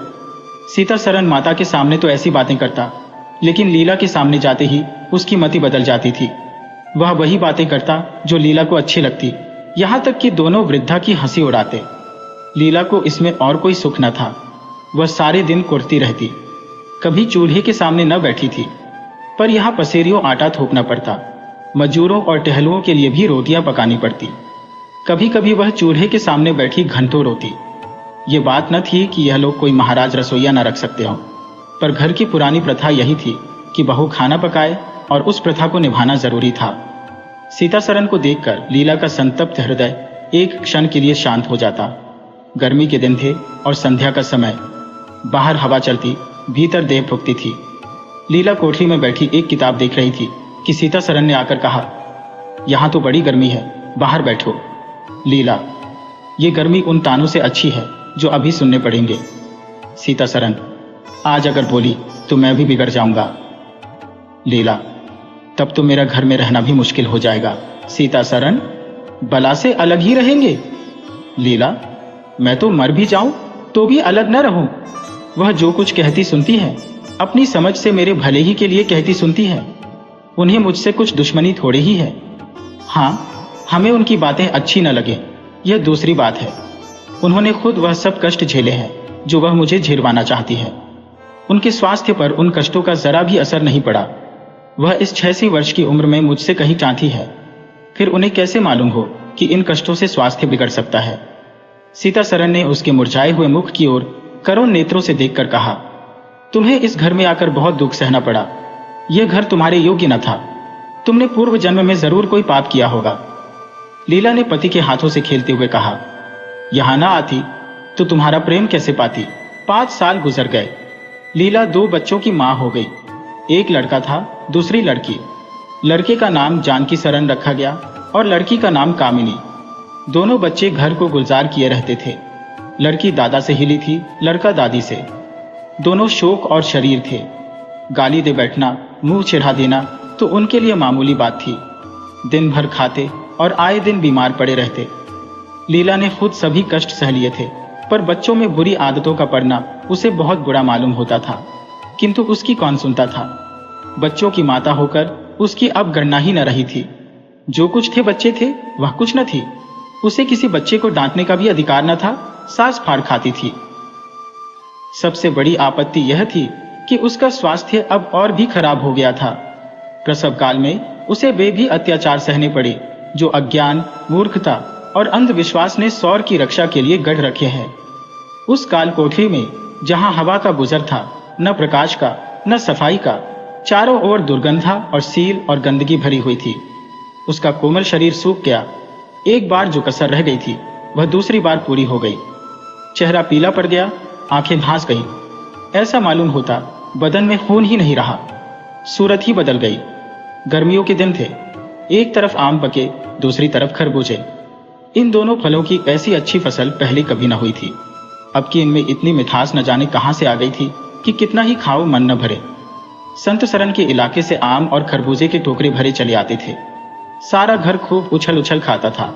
सीता सरन माता के सामने तो ऐसी बातें करता, लेकिन लीला के सामने जाते ही उसकी मति बदल जाती थी। वह वही बातें करता जो लीला को अच्छी लगती, यहाँ तक कि दोनों वृद्धा की हंसी उड़ाते। लीला को इसमें और कोई सुख न था। वह सारे दिन कुर्ती रहती, कभी चूल्हे के सामने न बैठी थी। पर यहाँ पसेरियों आटा थोपना पड़ता, मजदूरों और टहलुओं के लिए भी रोटियां पकानी पड़ती। कभी कभी वह चूल्हे के सामने बैठी घंटों रोती। ये बात न थी कि यह लोग कोई महाराज रसोईया न रख सकते हों, पर घर की पुरानी प्रथा यही थी कि बहू खाना पकाए और उस प्रथा को निभाना जरूरी था। सीता सरन को देखकर लीला का संतप्त हृदय एक क्षण के लिए शांत हो जाता। गर्मी के दिन थे और संध्या का समय। बाहर हवा चलती, भीतर देह फूकती थी। लीला कोठरी में बैठी एक किताब देख रही थी कि सीता सरन ने आकर कहा, यहाँ तो बड़ी गर्मी है, बाहर बैठो। लीला, ये गर्मी उन तानों से अच्छी है जो अभी सुनने पड़ेंगे। सीता सरन, आज अगर बोली तो मैं भी बिगड़ जाऊंगा। लीला, तब तो मेरा घर में रहना भी मुश्किल हो जाएगा। सीता सरन, बला से अलग ही रहेंगे। लीला, मैं तो मर भी जाऊं तो भी अलग न रहूं। वह जो कुछ कहती सुनती है, अपनी समझ से मेरे भले ही के लिए कहती सुनती है। उन्हें मुझसे कुछ दुश्मनी थोड़ी ही है। हाँ, हमें उनकी बातें अच्छी न लगे, यह दूसरी बात है। उन्होंने खुद वह सब कष्ट झेले हैं जो वह मुझे झेलवाना चाहती है। उनके स्वास्थ्य पर उन कष्टों का जरा भी असर नहीं पड़ा। वह इस 86 वर्ष की उम्र में मुझसे कहीं चाहती है, फिर उन्हें कैसे मालूम हो कि इन कष्टों से स्वास्थ्य बिगड़ सकता है। सीतासरन ने उसके मुरझाए हुए मुख की ओर करुण नेत्रों से देखकर कहा, तुम्हें इस घर में आकर बहुत दुख सहना पड़ा। यह घर तुम्हारे योग्य न था। तुमने पूर्व जन्म में जरूर कोई पाप किया होगा। लीला ने पति के हाथों से खेलते हुए कहा, यहां ना आती तो तुम्हारा प्रेम कैसे पाती। 5 साल गुजर गए। लीला 2 बच्चों की मां हो गई। एक लड़का था, दूसरी लड़की। लड़के का नाम जानकी सरन रखा गया और लड़की का नाम कामिनी। दोनों बच्चे घर को गुलजार किए रहते थे। लड़की दादा से हिली थी, लड़का दादी से। दोनों शोक और शरीर थे। गाली दे बैठना, मुंह चिढ़ा देना तो उनके लिए मामूली बात थी। दिन भर खाते और आए दिन बीमार पड़े रहते। लीला ने खुद सभी कष्ट सह लिए थे, पर बच्चों में बुरी आदतों का पड़ना उसे बहुत बुरा मालूम होता था, किंतु उसकी कौन सुनता था। बच्चों की माता होकर उसकी अब गणना ही न रही थी। जो कुछ थे बच्चे थे, वह कुछ न थी। उसे किसी बच्चे को डांटने का भी अधिकार न था। सास फाड़ खाती थी। सबसे बड़ी आपत्ति यह थी कि उसका स्वास्थ्य अब और भी खराब हो गया था। प्रसव काल में उसे वे भी अत्याचार सहने पड़े जो अज्ञान, मूर्खता और अंधविश्वास ने सौर की रक्षा के लिए गढ़ रखे हैं। उस काल कोठरी में जहां हवा का गुजर था, न प्रकाश का न सफाई का, चारों ओर दुर्गंधा और सील और गंदगी भरी हुई थी। उसका कोमल शरीर सूख गया। एक बार जो कसर रह गई थी वह दूसरी बार पूरी हो गई। चेहरा पीला पड़ गया, आंखें भांस गईं। ऐसा मालूम होता बदन में खून ही नहीं रहा, सूरत ही बदल गई। गर्मियों के दिन थे। एक तरफ आम पके, दूसरी तरफ खरबूजे। इन दोनों फलों की ऐसी अच्छी फसल पहले कभी न हुई थी। अब कि इनमें इतनी मिठास न जाने कहां से आ गई थी कि कितना ही खाओ मन न भरे। संत सरन के इलाके से आम और खरबूजे के टोकरे भरे चले आते थे। सारा घर खूब उछल उछल खाता था।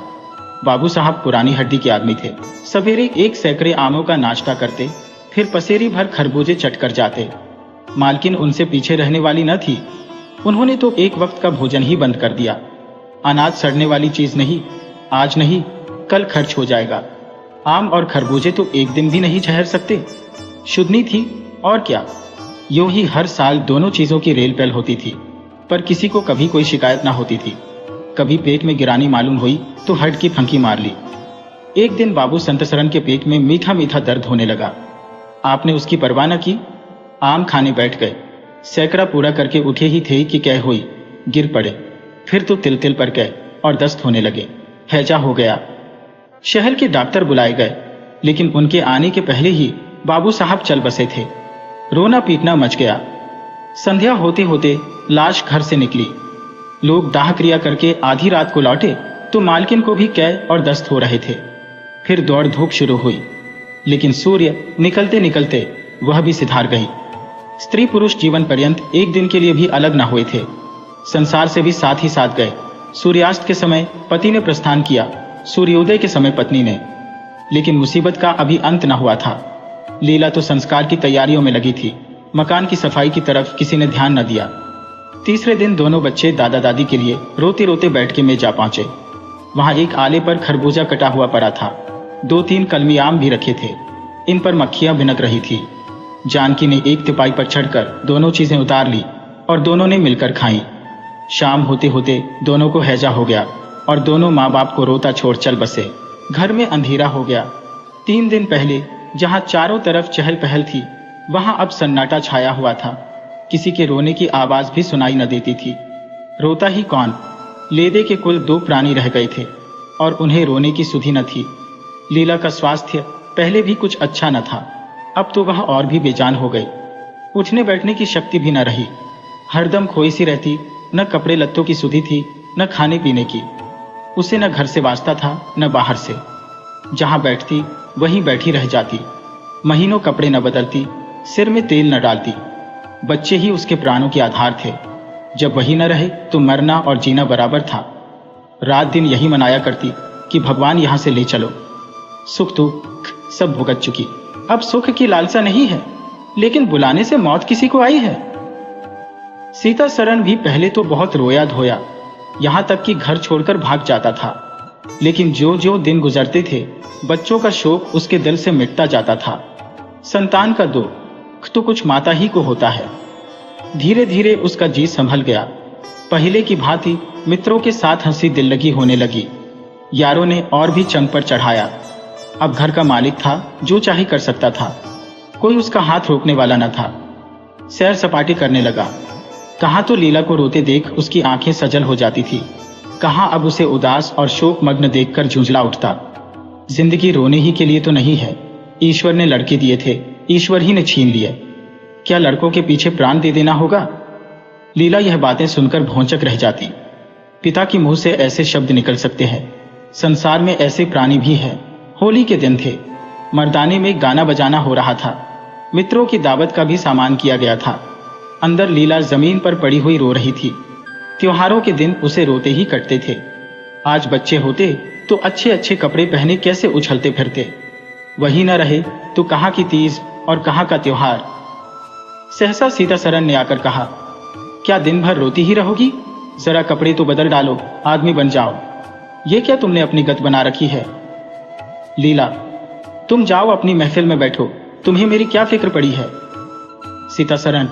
बाबू साहब पुरानी हड्डी के आदमी थे। सवेरे 1 सैकड़े आमों का नाश्ता करते, फिर पसेरी भर खरबूजे चट कर जाते। मालकिन उनसे पीछे रहने वाली न थी। उन्होंने तो एक वक्त का भोजन ही बंद कर दिया। अनाज सड़ने वाली चीज नहीं, आज नहीं कल खर्च हो जाएगा। आम और खरबूजे तो एक दिन भी नहीं ठहर सकते। शुद्धनी थी और क्या। यूं ही हर साल दोनों चीजों की रेल पेल होती थी, पर किसी को कभी कोई शिकायत ना होती थी। कभी पेट में गिरानी मालूम हुई तो हट की फंकी मार ली। एक दिन बाबू संत सरन के पेट में मीठा मीठा दर्द होने लगा। आपने उसकी परवाह न की, आम खाने बैठ गए। सैकड़ा पूरा करके उठे ही थे कि क्या हुई, गिर पड़े। फिर तो तिल तिल पर गए और दस्त होने लगे। हैजा हो गया। शहर के डॉक्टर बुलाए गए, लेकिन उनके आने के पहले ही बाबू साहब चल बसे थे। रोना पीटना मच गया। संध्या होते होते लाश घर से निकली। लोग दाह क्रिया करके आधी रात को लौटे तो मालकिन को भी कै और दस्त हो रहे थे। फिर दौड़ धूप शुरू हुई, लेकिन सूर्य निकलते निकलते वह भी सिधार गई। स्त्री पुरुष जीवन पर्यंत एक दिन के लिए भी अलग न हुए थे। संसार से भी साथ ही साथ गए। सूर्यास्त के समय पति ने प्रस्थान किया, सूर्योदय के समय पत्नी ने। लेकिन मुसीबत का अभी अंत न हुआ था। लीला तो संस्कार की तैयारियों में लगी थी। मकान की सफाई की तरफ किसी ने ध्यान न दिया। तीसरे दिन दोनों बच्चे दादा दादी के लिए रोते रोते बैठ के में जा पहुंचे। वहां एक आले पर खरबूजा कटा हुआ पड़ा था। 2-3 कलमी आम भी रखे थे। इन पर मक्खियां भिनक रही थी। जानकी ने एक तिपाई पर चढ़कर दोनों चीजें उतार ली और दोनों ने मिलकर खाई। शाम होते होते दोनों को हैजा हो गया और दोनों माँ बाप को रोता छोड़ चल बसे। घर में अंधेरा हो गया। 3 दिन पहले जहां चारों तरफ चहल पहल थी, वहां अब सन्नाटा छाया हुआ था। किसी के रोने की आवाज भी सुनाई न देती थी। रोता ही कौन। लेदे के कुल 2 प्राणी रह गए थे और उन्हें रोने की सुधि न थी। लीला का स्वास्थ्य पहले भी कुछ अच्छा न था, अब तो वह और भी बेजान हो गई। उठने बैठने की शक्ति भी न रही। हरदम खोई सी रहती। न कपड़े लत्तों की सुधि थी, न खाने पीने की। उसे न घर से वास्ता था न बाहर से। जहां बैठती वहीं बैठी रह जाती। महीनों कपड़े न बदलती, सिर में तेल न डालती। बच्चे ही उसके प्राणों के आधार थे। जब वही न रहे तो मरना और जीना बराबर था। रात दिन यही मनाया करती कि भगवान यहां से ले चलो। सुख दुख सब भुगत चुकी। अब सुख की लालसा नहीं है, लेकिन बुलाने से मौत किसी को आई है। सीता सरन भी पहले तो बहुत रोया धोया, यहां तक कि घर छोड़कर भाग जाता था। लेकिन जो जो दिन गुजरते थे, बच्चों का शोक उसके दिल से मिटता जाता था। संतान का दुख तो कुछ माता ही को होता है। धीरे धीरे उसका जी संभल गया। पहले की भांति मित्रों के साथ हंसी दिल लगी होने लगी। यारों ने और भी चंग पर चढ़ाया। अब घर का मालिक था, जो चाहे कर सकता था, कोई उसका हाथ रोकने वाला न था। सैर सपाटी करने लगा। कहाँ तो लीला को रोते देख उसकी आंखें सजल हो जाती थी, कहाँ अब उसे उदास और शोकमग्न देखकर झुंझला उठता। जिंदगी रोने ही के लिए तो नहीं है। ईश्वर ने लड़के दिए थे, ईश्वर ही ने छीन लिए। क्या लड़कों के पीछे प्राण दे देना होगा? लीला यह बातें सुनकर भौंचक रह जाती। पिता की मुंह से ऐसे शब्द निकल सकते हैं? संसार में ऐसे प्राणी भी हैं। होली के दिन थे, मर्दाने में गाना बजाना हो रहा था। मित्रों की दावत का भी सामान किया गया था। अंदर लीला जमीन पर पड़ी हुई रो रही थी। त्योहारों के दिन उसे रोते ही कटते थे। आज बच्चे होते तो अच्छे अच्छे कपड़े पहने कैसे उछलते फिरते। वही न रहे तो कहाँ की तीज और कहाँ का त्योहार। सहसा सीता सरन ने आकर कहा, क्या दिन भर रोती ही रहोगी? जरा कपड़े तो बदल डालो, आदमी बन जाओ। ये क्या तुमने अपनी गत बना रखी है? लीला, तुम जाओ अपनी महफिल में बैठो, तुम्हें मेरी क्या फिक्र पड़ी है? सीता सरन,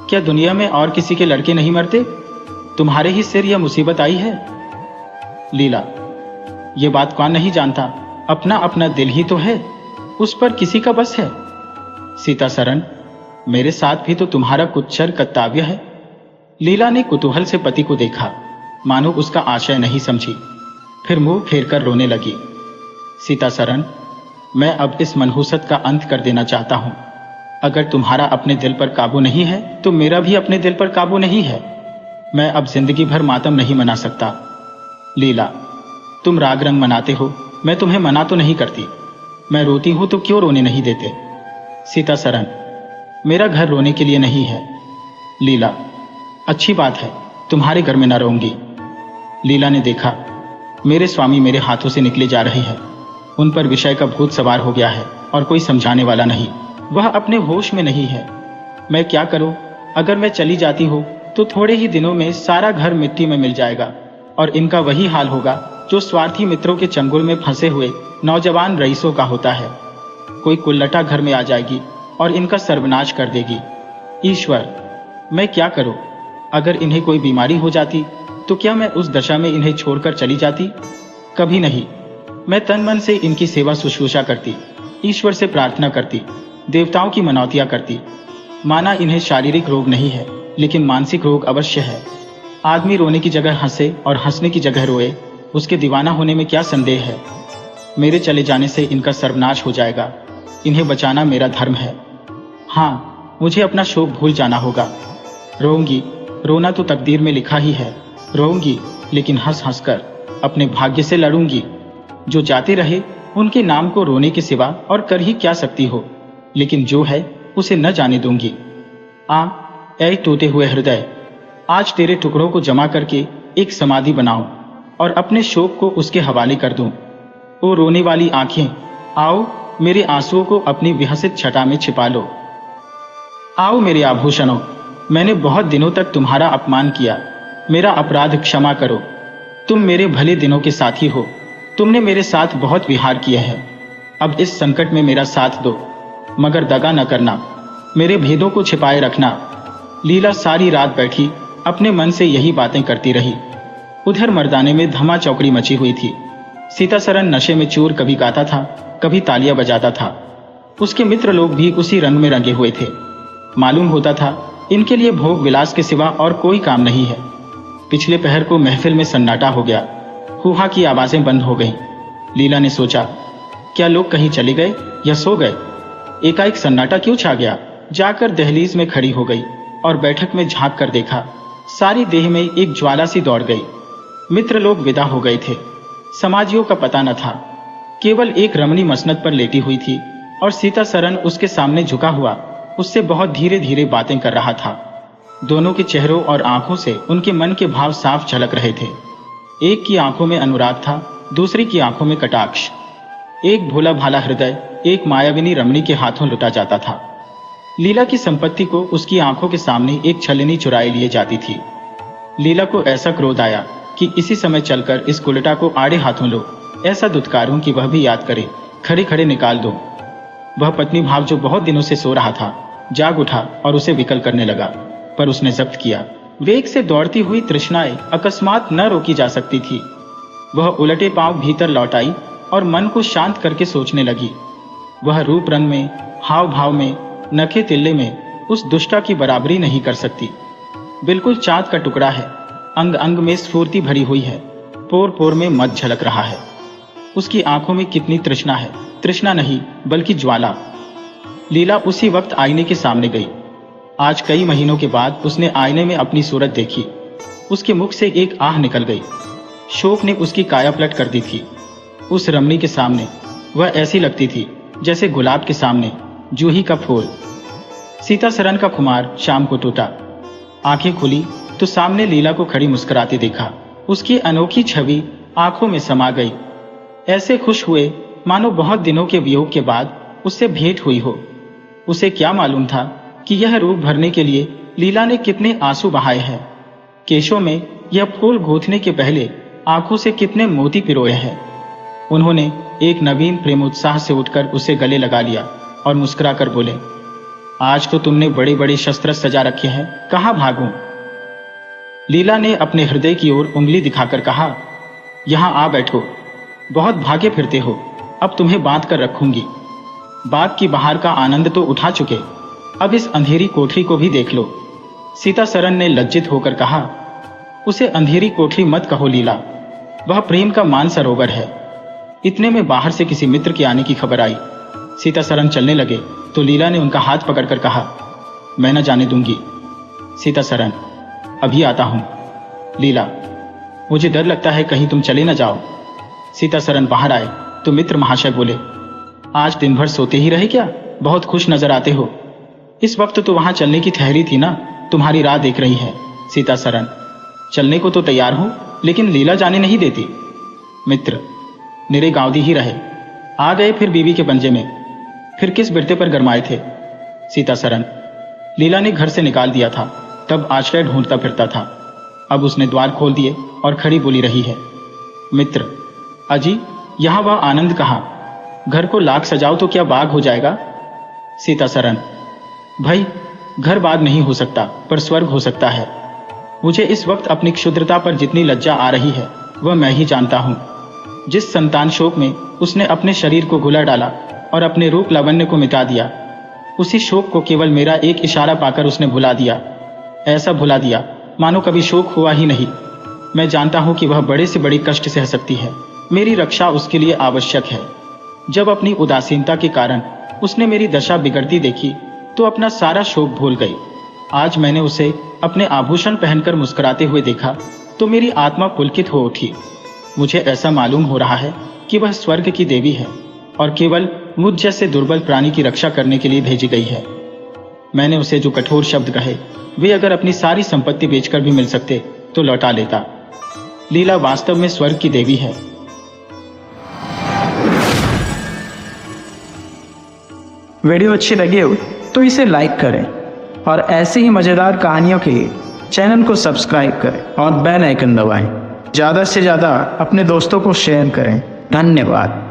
क्या दुनिया में और किसी के लड़के नहीं मरते? तुम्हारे ही सिर यह मुसीबत आई है? लीला, ये बात कौन नहीं जानता, अपना अपना दिल ही तो है, उस पर किसी का बस है। सीता सरन, मेरे साथ भी तो तुम्हारा कुछ कर्तव्य है। लीला ने कुतूहल से पति को देखा, मानो उसका आशय नहीं समझी, फिर मुंह फेरकर रोने लगी। सीता सरन, मैं अब इस मनहूसत का अंत कर देना चाहता हूं। अगर तुम्हारा अपने दिल पर काबू नहीं है तो मेरा भी अपने दिल पर काबू नहीं है। मैं अब जिंदगी भर मातम नहीं मना सकता। लीला, तुम राग रंग मनाते हो, मैं तुम्हें मना तो नहीं करती। मैं रोती हूं तो क्यों रोने नहीं देते? सीता सरन, मेरा घर रोने के लिए नहीं है। लीला, अच्छी बात है, तुम्हारे घर में न रहूंगी। लीला ने देखा, मेरे स्वामी मेरे हाथों से निकले जा रहे हैं। उन पर विषय का भूत सवार हो गया है और कोई समझाने वाला नहीं। वह अपने होश में नहीं है। मैं क्या करूं? अगर मैं चली जाती हूं तो थोड़े ही दिनों में सारा घर मिट्टी में मिल जाएगा और इनका वही हाल होगा जो स्वार्थी मित्रों के चंगुल में फंसे हुए नौजवान रईसों का होता है। कोई कुल्लटा घर में आ जाएगी और इनका सर्वनाश कर देगी। ईश्वर, मैं क्या करूं? अगर इन्हें कोई बीमारी हो जाती तो क्या मैं उस दशा में इन्हें छोड़कर चली जाती? कभी नहीं। मैं तन मन से इनकी सेवा शुश्रूषा करती, ईश्वर से प्रार्थना करती, देवताओं की मनौतियां करती। माना इन्हें शारीरिक रोग नहीं है, लेकिन मानसिक रोग अवश्य है। आदमी रोने की जगह हंसे और हंसने की जगह रोए, उसके दीवाना होने में क्या संदेह है। मेरे चले जाने से इनका सर्वनाश हो जाएगा। इन्हें बचाना मेरा धर्म है। हाँ, मुझे अपना शोक भूल जाना होगा। रोऊंगी, रोना तो तकदीर में लिखा ही है। रोऊंगी, लेकिन हंस हंस कर अपने भाग्य से लड़ूंगी। जो जाते रहे उनके नाम को रोने के सिवा और कर ही क्या सकती हो, लेकिन जो है उसे न जाने दूंगी। ऐ टूटे हुए हृदय, आज तेरे टुकड़ों को जमा करके एक समाधि बनाऊं और अपने शोक को उसके हवाले कर दूं। ओ रोने वाली आंखें, आओ मेरे आंसुओं को अपनी विहसित छटा में छिपा लो। आओ मेरे आभूषणों, मैंने बहुत दिनों तक तुम्हारा अपमान किया, मेरा अपराध क्षमा करो। तुम मेरे भले दिनों के साथी हो, तुमने मेरे साथ बहुत विहार किए हैं। अब इस संकट में मेरा साथ दो, मगर दगा न करना, मेरे भेदों को छिपाए रखना। लीला सारी रात बैठी अपने मन से यही बातें करती रही। उधर मर्दाने में धमा चौकड़ी मची हुई थी। सीता सरन नशे में चूर कभी गाता था, कभी तालियां बजाता था। उसके मित्र लोग भी उसी रंग में रंगे हुए थे। मालूम होता था इनके लिए भोग विलास के सिवा और कोई काम नहीं है। पिछले पहर को महफिल में सन्नाटा हो गया। हुहा की आवाजें बंद हो गईं। लीला ने सोचा, क्या लोग कहीं चले गए या सो गए? एकाएक सन्नाटा क्यों छा गया? जाकर दहलीज में खड़ी हो गई और बैठक में झांक कर देखा। सारी देह में एक ज्वाला सी दौड़ गई। मित्र लोग विदा हो गए थे। समाजियों का पता न था। केवल एक रमणी मसनद पर लेटी हुई थी और सीता सरन उसके सामने झुका हुआ उससे बहुत धीरे धीरे बातें कर रहा था। दोनों के चेहरों और आंखों से उनके मन के भाव साफ झलक रहे थे। एक की आंखों में अनुराग था, दूसरी की आंखों में कटाक्ष। एक भोला भाला हृदय एक मायाविनी रमणी के हाथों लुटा जाता था। लीला की संपत्ति को उसकी आंखों के सामने एक छलनी चुराए लिए जाती थी। लीला को ऐसा क्रोध आया कि इसी समय चलकर इस उल्टा को आड़े हाथों लो, ऐसा दुत्कारूं कि वह भी याद करे, खड़े खड़े निकाल दो। वह पत्नी भाव जो बहुत दिनों से सो रहा था जाग उठा और उसे विकल करने लगा, पर उसने जब्त किया। वेग से दौड़ती हुई तृष्णाएं अकस्मात न रोकी जा सकती थी। वह उलटे पांव भीतर लौट आई और मन को शांत करके सोचने लगी। वह रूप रंग में, हाव भाव में, नखे तिल्ले में उस दुष्टा की बराबरी नहीं कर सकती। बिल्कुल चांद का टुकड़ा है, अंग अंग में स्फूर्ति भरी हुई है, पोर पोर में मद झलक रहा है। उसकी आंखों में कितनी तृष्णा है, तृष्णा नहीं बल्कि ज्वाला। लीला उसी वक्त आईने के सामने गई। आज कई महीनों के बाद उसने आईने में अपनी सूरत देखी। उसके मुख से एक आह निकल गई। शोक ने उसकी काया पलट कर दी थी। उस रमणी के सामने वह ऐसी लगती थी जैसे गुलाब के सामने जूही का फूल। सीता सरन का खुमार शाम को टूटा। आंखें खुली तो सामने लीला को खड़ी मुस्कुराती देखा। उसकी अनोखी छवि आंखों में समा गई। ऐसे खुश हुए मानो बहुत दिनों के वियोग के बाद उससे भेंट हुई हो। उसे क्या मालूम था कि यह रूप भरने के लिए लीला ने कितने आंसू बहाए हैं। केशों में यह फूल गूंथने के पहले आंखों से कितने मोती पिरोए हैं। उन्होंने एक नवीन प्रेम उत्साह से उठकर उसे गले लगा लिया और मुस्कुराकर बोले, आज तो तुमने बड़े बड़े शस्त्र सजा रखे हैं, कहाँ भागूं? लीला ने अपने हृदय की ओर उंगली दिखाकर कहा, यहां आ बैठो। बहुत भागे फिरते हो, अब तुम्हें बांध कर रखूंगी। बाग की बहार का आनंद तो उठा चुके, अब इस अंधेरी कोठरी को भी देख लो। सीता सरन ने लज्जित होकर कहा, उसे अंधेरी कोठरी मत कहो लीला, वह प्रेम का मानसरोवर है। इतने में बाहर से किसी मित्र के आने की खबर आई। सीता सरन चलने लगे तो लीला ने उनका हाथ पकड़कर कहा, मैं न जाने दूंगी। सीता सरन, अभी आता हूं। लीला, मुझे डर लगता है कहीं तुम चले न जाओ। सीता सरन बाहर आए तो मित्र महाशय बोले, आज दिन भर सोते ही रहे क्या? बहुत खुश नजर आते हो। इस वक्त तो वहां चलने की ठहरी थी ना, तुम्हारी राह देख रही है। सीता सरन, चलने को तो तैयार हूं, लेकिन लीला जाने नहीं देती। मित्र, निरे गांवदी ही रहे, आ गए फिर बीवी के पंजे में, फिर किस बिरते पर गरमाए थे। सीता सरन, लीला ने घर से निकाल दिया था, तब आश्रय ढूंढता फिरता था। अब उसने द्वार खोल दिए और खड़ी बोली रही है। मित्र, अजी यहां वह आनंद कहाँ? घर को लाख सजाओ तो क्या बाग हो जाएगा? सीता सरन, भाई घर बाग नहीं हो सकता, पर स्वर्ग हो सकता है। मुझे इस वक्त अपनी क्षुद्रता पर जितनी लज्जा आ रही है वह मैं ही जानता हूं। जिस संतान शोक में उसने अपने शरीर को घुला डाला और अपने रूप लावण्य को मिटा दिया, उसी शोक को केवल मेरा एक इशारा पाकर उसने भुला दिया। ऐसा भुला दिया मानो कभी शोक हुआ ही नहीं। मैं जानता हूं कि वह बड़े से बड़ी कष्ट सह सकती है, मेरी रक्षा उसके लिए आवश्यक है। जब अपनी उदासीनता के कारण उसने मेरी दशा बिगड़ती देखी तो अपना सारा शोक भूल गई। आज मैंने उसे अपने आभूषण पहनकर मुस्कुराते हुए देखा तो मेरी आत्मा पुलकित हो उठी। मुझे ऐसा मालूम हो रहा है कि वह स्वर्ग की देवी है और केवल मुझ जैसे दुर्बल प्राणी की रक्षा करने के लिए भेजी गई है। मैंने उसे जो कठोर शब्द कहे वे अगर अपनी सारी संपत्ति बेचकर भी मिल सकते तो लौटा लेता। लीला वास्तव में स्वर्ग की देवी है। वीडियो अच्छी लगी हो तो इसे लाइक करें और ऐसी ही मज़ेदार कहानियों के लिए चैनल को सब्सक्राइब करें और बेल आइकन दबाएं। ज़्यादा से ज़्यादा अपने दोस्तों को शेयर करें। धन्यवाद।